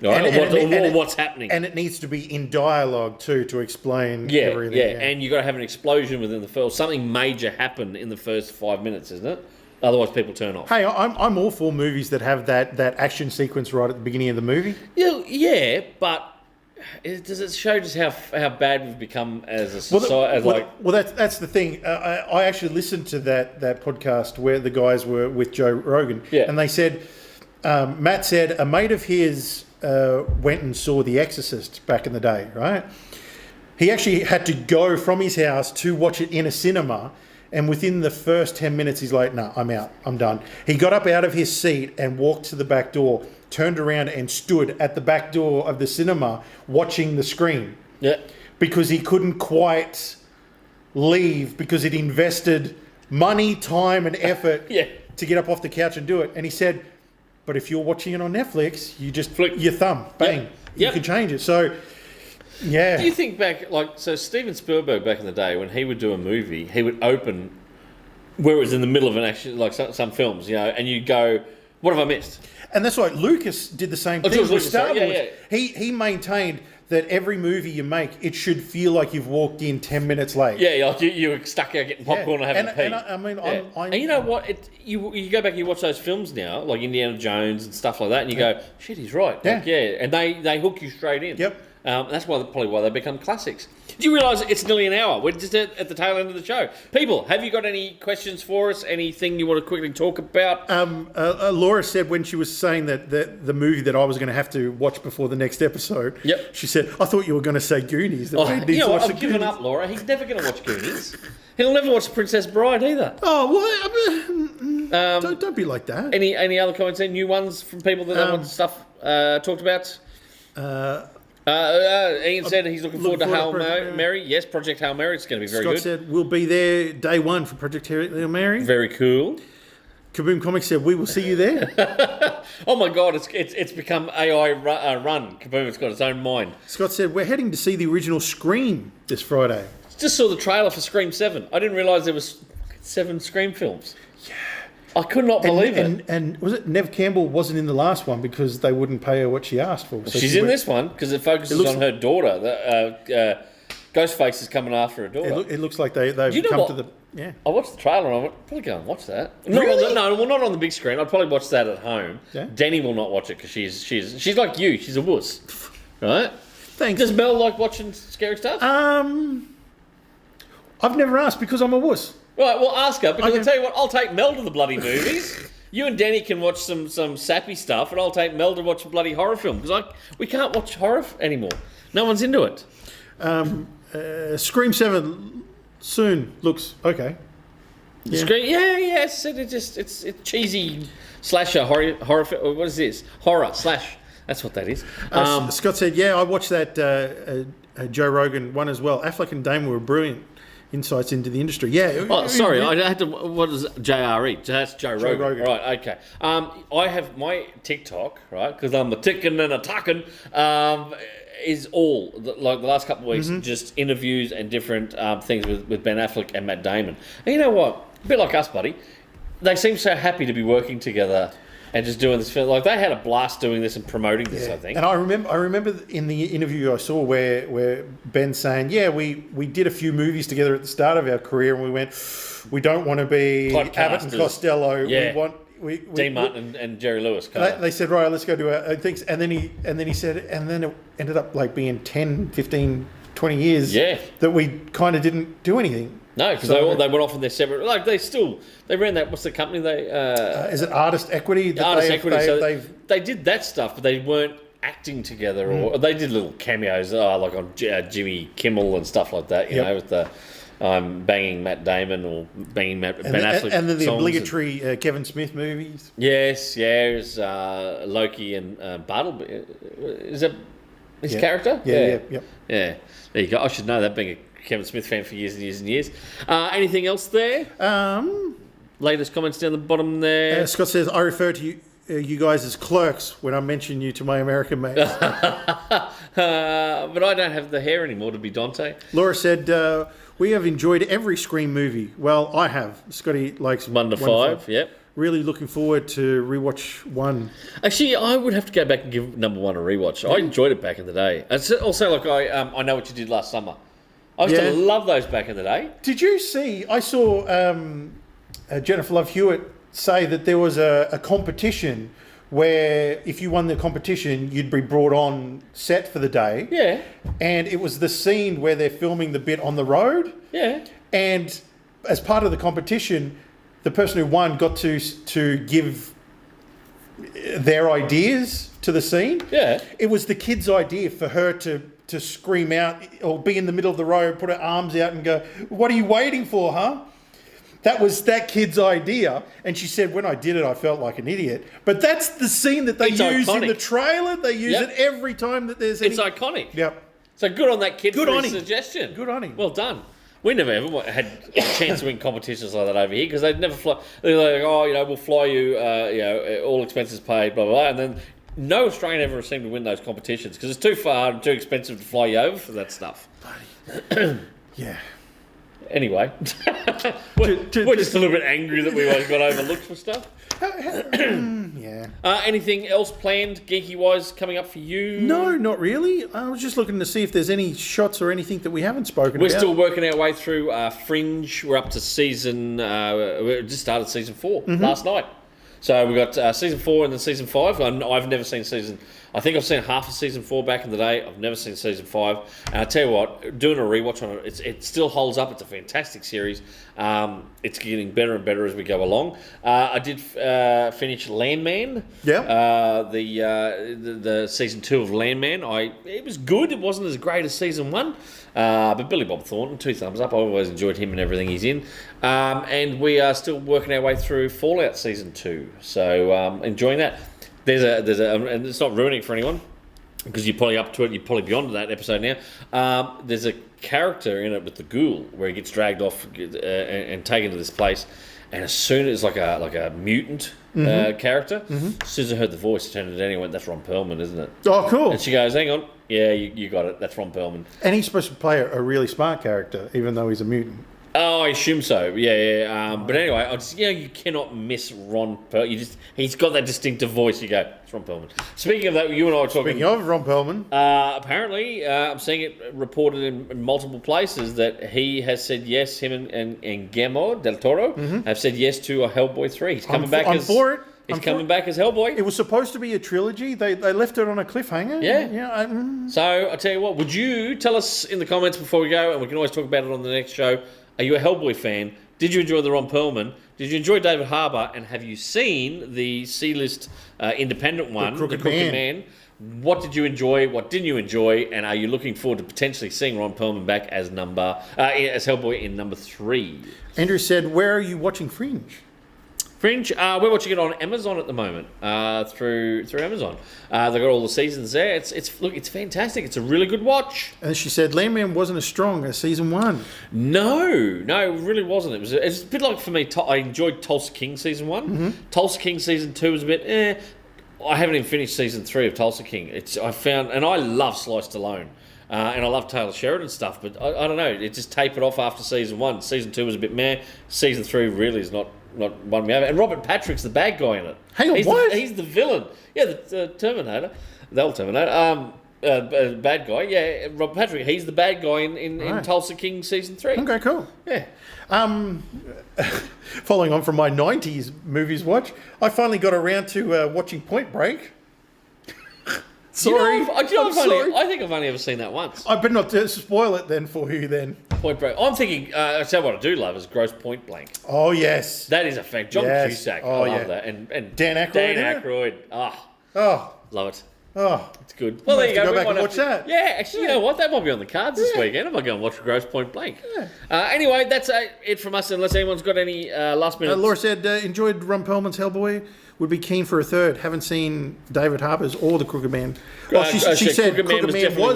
Right? What's happening. And it needs to be in dialogue too to explain everything. Yeah, and you've got to have an explosion within the film. Something major happen in the first 5 minits, isn't it? Otherwise people turn off. Hey, I'm all for movies that have that action sequence right at the beginning of the movie. Yeah, but does it show just how bad we've become as a society? Well, that's the thing. I actually listened to that podcast where the guys were with Joe Rogan, and they said, Matt said a mate of his went and saw The Exorcist back in the day, right? He actually had to go from his house to watch it in a cinema, and within the first 10 minutes, he's like, no, I'm out, I'm done. He got up out of his seat and walked to the back door, turned around and stood at the back door of the cinema watching the screen. Yeah. Because he couldn't quite leave because he'd invested money, time and effort to get up off the couch and do it. And he said, but if you're watching it on Netflix, you just flick your thumb, bang, you can change it. So, yeah. Do you think back, so Steven Spielberg back in the day, when he would do a movie, he would open where it was in the middle of an action, like some films, and you'd go, what have I missed? And that's why Lucas did the same thing with Star Wars. Yeah. He maintained that every movie you make, it should feel like you've walked in 10 minutes late. Yeah, like you were stuck out getting popcorn and having a pee. And you know what? You go back and you watch those films now, like Indiana Jones and stuff like that, and you go, shit, he's right. Yeah. And they hook you straight in. Yep. That's probably why they become classics. Do you realise it's nearly an hour? We're just at the tail end of the show. People, have you got any questions for us? Anything you want to quickly talk about? Laura said when she was saying that the movie that I was going to have to watch before the next episode, Yep. She said, I thought you were going to say Goonies. You know what? I've given up, Laura. He's never going to watch Goonies. He'll never watch Princess Bride either. Don't be like that. Any other comments? Any new ones from people that they want stuff talked about? Ian said he's looking forward to Hail Mary. Yes, Project Hail Mary. It's going to be very good. Scott said we'll be there day one for Project Hail Mary. Very cool. Kaboom Comics said we will see you there. Oh my God, it's become AI run. Kaboom, it's got its own mind. Scott said we're heading to see the original Scream this Friday. Just saw the trailer for Scream 7. I didn't realise there was 7 Scream films. Yeah. I could not believe it. And was it Nev Campbell wasn't in the last one because they wouldn't pay her what she asked for? So she's in this one because it focuses on her daughter. Ghostface is coming after her daughter. It looks like they've come to the... Yeah. I watched the trailer and I went, probably go and watch that. Really? Not on the big screen. I'd probably watch that at home. Yeah. Denny will not watch it because she's like you. She's a wuss. Right? Thanks. Does Mel like watching scary stuff? I've never asked because I'm a wuss. Right, well, ask her, because I'll tell you what, I'll take Mel to the bloody movies. You and Danny can watch some sappy stuff, and I'll take Mel to watch a bloody horror film, because we can't watch horror anymore. No one's into it. Scream 7 soon looks okay. Yeah. It's cheesy slasher horror film. What is this? Horror slash. That's what that is. Scott said, yeah, I watched that Joe Rogan one as well. Affleck and Damon were brilliant. Insights into the industry. Yeah. Oh, sorry, I had to. What is JRE? That's Joe Rogan. Right. Okay. I have my TikTok, right? Because I'm a ticking and a tucking. Is all like the last couple of weeks just interviews and different things with Ben Affleck and Matt Damon. And you know what? A bit like us, buddy. They seem so happy to be working together. And just doing this film, like they had a blast doing this and promoting this. I think. And I remember in the interview I saw where Ben's saying, "Yeah, we did a few movies together at the start of our career, and we went, we don't want to be Abbott and Costello. Yeah. We want Dean Martin and Jerry Lewis." They said, "Right, let's go do our things." And then he said, and then it ended up like being 10, 15, 20 years that we kind of didn't do anything. No, because they went off in their separate. Like they ran that. What's the company? Is it Artist Equity? Artist Equity. They did that stuff, but they weren't acting together, or they did little cameos, like on Jimmy Kimmel and stuff like that. You know, with the banging Matt Damon or banging Ben Affleck, and then the obligatory Kevin Smith movies. Yes, it was Loki and Bartleby. Is that his character? Yeah. There you go. I should know that, being a Kevin Smith fan for years and years and years. Anything else there? Latest comments down the bottom there. Scott says, I refer to you guys as clerks when I mention you to my American mates. But I don't have the hair anymore to be Dante. Laura said, we have enjoyed every Scream movie. Well, I have. Scotty likes 1 to 5. Yep. Really looking forward to rewatch 1. Actually, I would have to go back and give number 1 a rewatch. I enjoyed it back in the day. It's also, like, I Know What You Did Last Summer. I used to love those back in the day. Did you see? I saw Jennifer Love Hewitt say that there was a competition where if you won the competition, you'd be brought on set for the day. Yeah. And it was the scene where they're filming the bit on the road. Yeah. And as part of the competition, the person who won got to give their ideas to the scene. Yeah. It was the kid's idea for her to scream out or be in the middle of the road, put her arms out and go, "What are you waiting for, huh?" That was that kid's idea. And she said, when I did it, I felt like an idiot. But that's the scene that they use in the trailer. They use it every time that there's any... It's iconic. Yep. So good on that kid for his suggestion. Good on him. Well done. We never ever had a chance to win competitions like that over here because they'd never fly. They're like, we'll fly you, all expenses paid, blah, blah, blah. And then no Australian ever seemed to win those competitions because it's too far and too expensive to fly you over for that stuff. Yeah. Anyway, we're just a little bit angry that we always got overlooked for stuff. Yeah. Anything else planned, geeky-wise, coming up for you? No, not really. I was just looking to see if there's any shots or anything that we haven't spoken about. We're still working our way through Fringe. We're up to season... we just started season 4 last night. So we've got season 4 and then season 5. I've never seen season I think I've seen half of season 4 back in the day. I've never seen season 5. And I tell you what, doing a rewatch on it, it still holds up. It's a fantastic series. It's getting better and better as we go along. I did finish Landman. Yeah. The season 2 of Landman. It was good. It wasn't as great as season 1. But Billy Bob Thornton, 2 thumbs up. I always enjoyed him and everything he's in. And we are still working our way through Fallout season 2. So enjoying that. There's a, and it's not ruining it for anyone because you're probably up to it. You're probably beyond that episode now. There's a character in it with the ghoul where he gets dragged off and taken to this place. And as soon as like a mutant character, as soon as I heard the voice, I turned it anyway. That's Ron Perlman, isn't it? Oh, cool. And she goes, "Hang on, yeah, you got it. That's Ron Perlman." And he's supposed to play a really smart character, even though he's a mutant. Oh, I assume so. Yeah. But anyway, you cannot miss Ron Perlman. He's got that distinctive voice. You go, it's Ron Perlman. Speaking of that, you and I were talking. Speaking of Ron Perlman, apparently, I'm seeing it reported in multiple places that he has said yes. Him and Guillermo del Toro have said yes to a Hellboy 3. He's coming back. I'm for it. He's coming back as Hellboy. It was supposed to be a trilogy. They left it on a cliffhanger. Yeah. So I tell you what, would you tell us in the comments before we go, and we can always talk about it on the next show. Are you a Hellboy fan? Did you enjoy the Ron Perlman? Did you enjoy David Harbour? And have you seen the C-list independent one, The Crooked Man? What did you enjoy? What didn't you enjoy? And are you looking forward to potentially seeing Ron Perlman back as Hellboy in number 3? Andrew said, "Where are you watching Fringe?" Fringe, we're watching it on Amazon at the moment, through Amazon. They've got all the seasons there. It's fantastic. It's a really good watch. And she said, "Landman wasn't as strong as season 1." No, it really wasn't. It was a bit like for me. I enjoyed Tulsa King season 1. Tulsa King season 2 was a bit. I haven't even finished season 3 of Tulsa King. And I love Sly Stallone. And I love Taylor Sheridan stuff, but I don't know. It just tapered off after season 1. Season 2 was a bit meh. Season 3 really is not one me over. And Robert Patrick's the bad guy in it. Hang on, what? He's the villain. Yeah, the Terminator. The old Terminator. Bad guy. Yeah, Robert Patrick. He's the bad guy in Tulsa King season 3. Okay, cool. Yeah. Following on from my 90s movies watch, I finally got around to watching Point Break. Sorry. I think I've only ever seen that once. I better not spoil it then for you then. Point Break. I'm thinking, I tell you what I do love is Gross Point Blank. Oh, yes. That is a fact. John Cusack. Oh, I love that. And Dan Aykroyd. Dan Aykroyd. Love it. Oh. It's good. Well, there you go. Go back and watch that. Yeah, actually, you know what? That might be on the cards this weekend. I might go and watch Gross Point Blank. Yeah. Anyway, that's it from us, unless anyone's got any last minute. Laura said, enjoyed Ron Perlman's Hellboy. Would be keen for a third. Haven't seen David Harbour's or The Crooked Man. Well, she said Crooked Man was definitely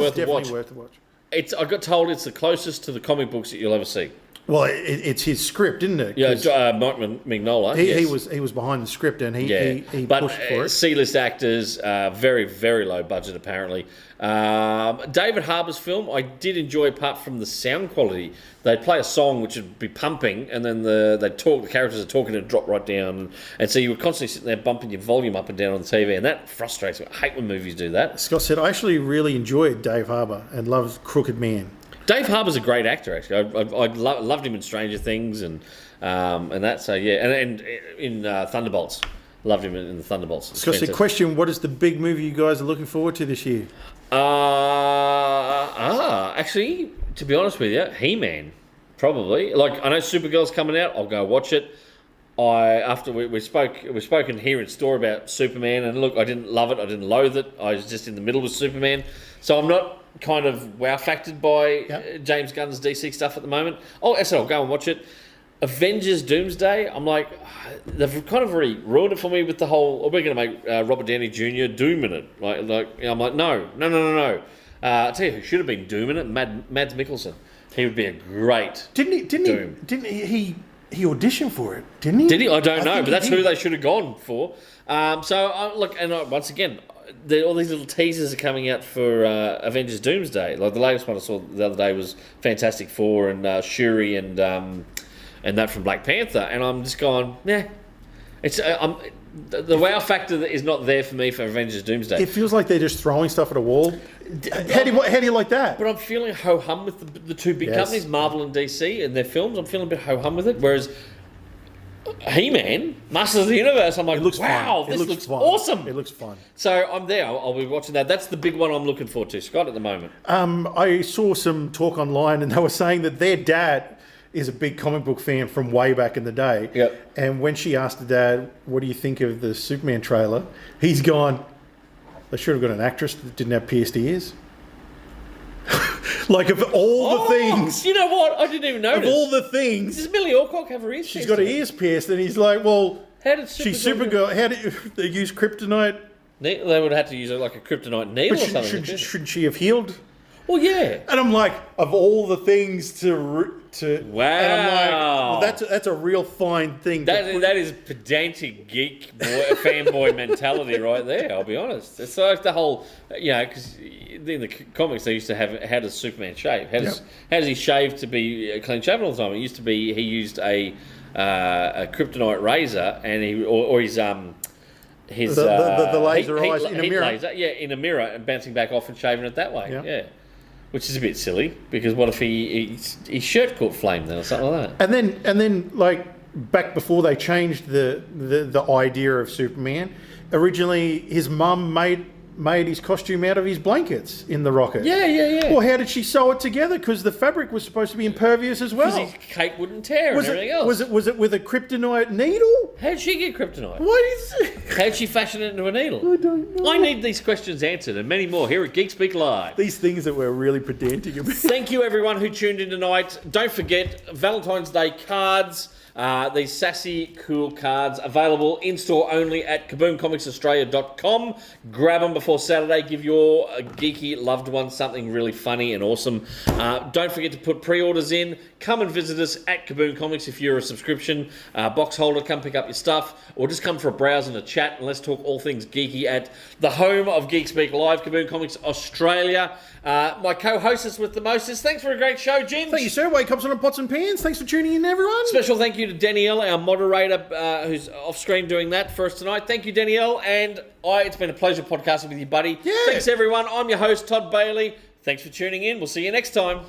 worth the watch. I got told it's the closest to the comic books that you'll ever see. Well, it's his script, isn't it? Yeah, Mike Mignola. He was behind the script and he pushed for it. C-list actors, very, very low budget apparently. David Harbour's film, I did enjoy apart from the sound quality. They'd play a song which would be pumping, and then the characters are talking and drop right down, and so you were constantly sitting there bumping your volume up and down on the TV, and that frustrates me. I hate when movies do that. Scott said, I actually really enjoyed Dave Harbour and loved Crooked Man. Dave Harbour's a great actor, actually. I loved him in Stranger Things and that. So yeah, and in Thunderbolts, loved him in the Thunderbolts. Scott said, question: what is the big movie you guys are looking forward to this year? Actually, to be honest with you, He-Man, probably. Like I know Supergirl's coming out. I'll go watch it. After we've spoken here in store about Superman, and look, I didn't love it. I didn't loathe it. I was just in the middle with Superman, so I'm not kind of wow factored by James Gunn's DC stuff at the moment. So I'll go and watch it. Avengers Doomsday, I'm like, they've kind of already ruined it for me with the whole, we're going to make Robert Downey Jr. Doom in it. I'm like, no. I'll tell you who should have been Doom in it, Mads Mikkelsen. He would be a great Doom. Didn't he auditioned for it, didn't he? Did he? I don't know, but that's who they should have gone for. Once again, all these little teasers are coming out for Avengers Doomsday. Like the latest one I saw the other day was Fantastic Four and Shuri and that from Black Panther, and I'm just going, it's the wow factor is not there for me for Avengers Doomsday. It feels like they're just throwing stuff at a wall. How do you like that? But I'm feeling ho-hum with the two big companies, Marvel and DC, and their films. I'm feeling a bit ho-hum with it, whereas He-Man, Masters of the Universe. I'm like, It looks wow, fun. this It looks fun. awesome. It looks fun. So I'm there. I'll be watching that. That's the big one I'm looking forward to, Scott, at the moment. I saw some talk online, and they were saying that their dad is a big comic book fan from way back in the day. Yep. And when she asked the dad, "What do you think of the Superman trailer?" he's gone, "They should have got an actress that didn't have pierced ears." Like, of all the things, You know what? I didn't even notice. of all the things, Does Millie Alcock have her ears she's pierced? got her ears pierced, and he's like, "Well, How did she's Supergirl. How did they use kryptonite? They would have had to use like a kryptonite needle But or something. shouldn't she have healed?" Well, yeah. And I'm like, of all the things to Wow. And I'm like, well, that's a real fine thing. That is pedantic geek fanboy mentality right there, I'll be honest. It's like the whole, because in the comics they used to have, how does Superman shave? How does he shave to be clean shaven all the time? It used to be he used a kryptonite razor and his the laser eyes in a mirror. Laser, in a mirror and bouncing back off and shaving it that way. Yeah. Which is a bit silly because what if his shirt caught flame then or something like that? And then like back before they changed the idea of Superman, originally his mum made his costume out of his blankets in the rocket. Yeah. Well, how did she sew it together? Because the fabric was supposed to be impervious as well. Because his cape wouldn't tear and everything else. Was it with a kryptonite needle? How'd she get kryptonite? What is it? How'd she fashion it into a needle? I don't know. I need these questions answered and many more here at Geek Speak Live. These things that we're really pedantic about. Thank you everyone who tuned in tonight. Don't forget Valentine's Day cards. These sassy, cool cards available in-store only at kaboomcomicsaustralia.com. Grab them before Saturday. Give your geeky loved one something really funny and awesome. Don't forget to put pre-orders in. Come and visit us at Kaboom Comics if you're a subscription box holder. Come pick up your stuff or just come for a browse and a chat and let's talk all things geeky at the home of Geek Speak Live, Kaboom Comics Australia. My co-hostess with the mostest. Thanks for a great show, Jim. Thank you, sir. Wake Cops on Pots and Pans. Thanks for tuning in, everyone. Special thank you to Danielle, our moderator, who's off screen doing that for us tonight. Thank you, Danielle, and it's been a pleasure podcasting with you, buddy. Yeah. Thanks, everyone. I'm your host, Todd Bailey. Thanks for tuning in. We'll see you next time.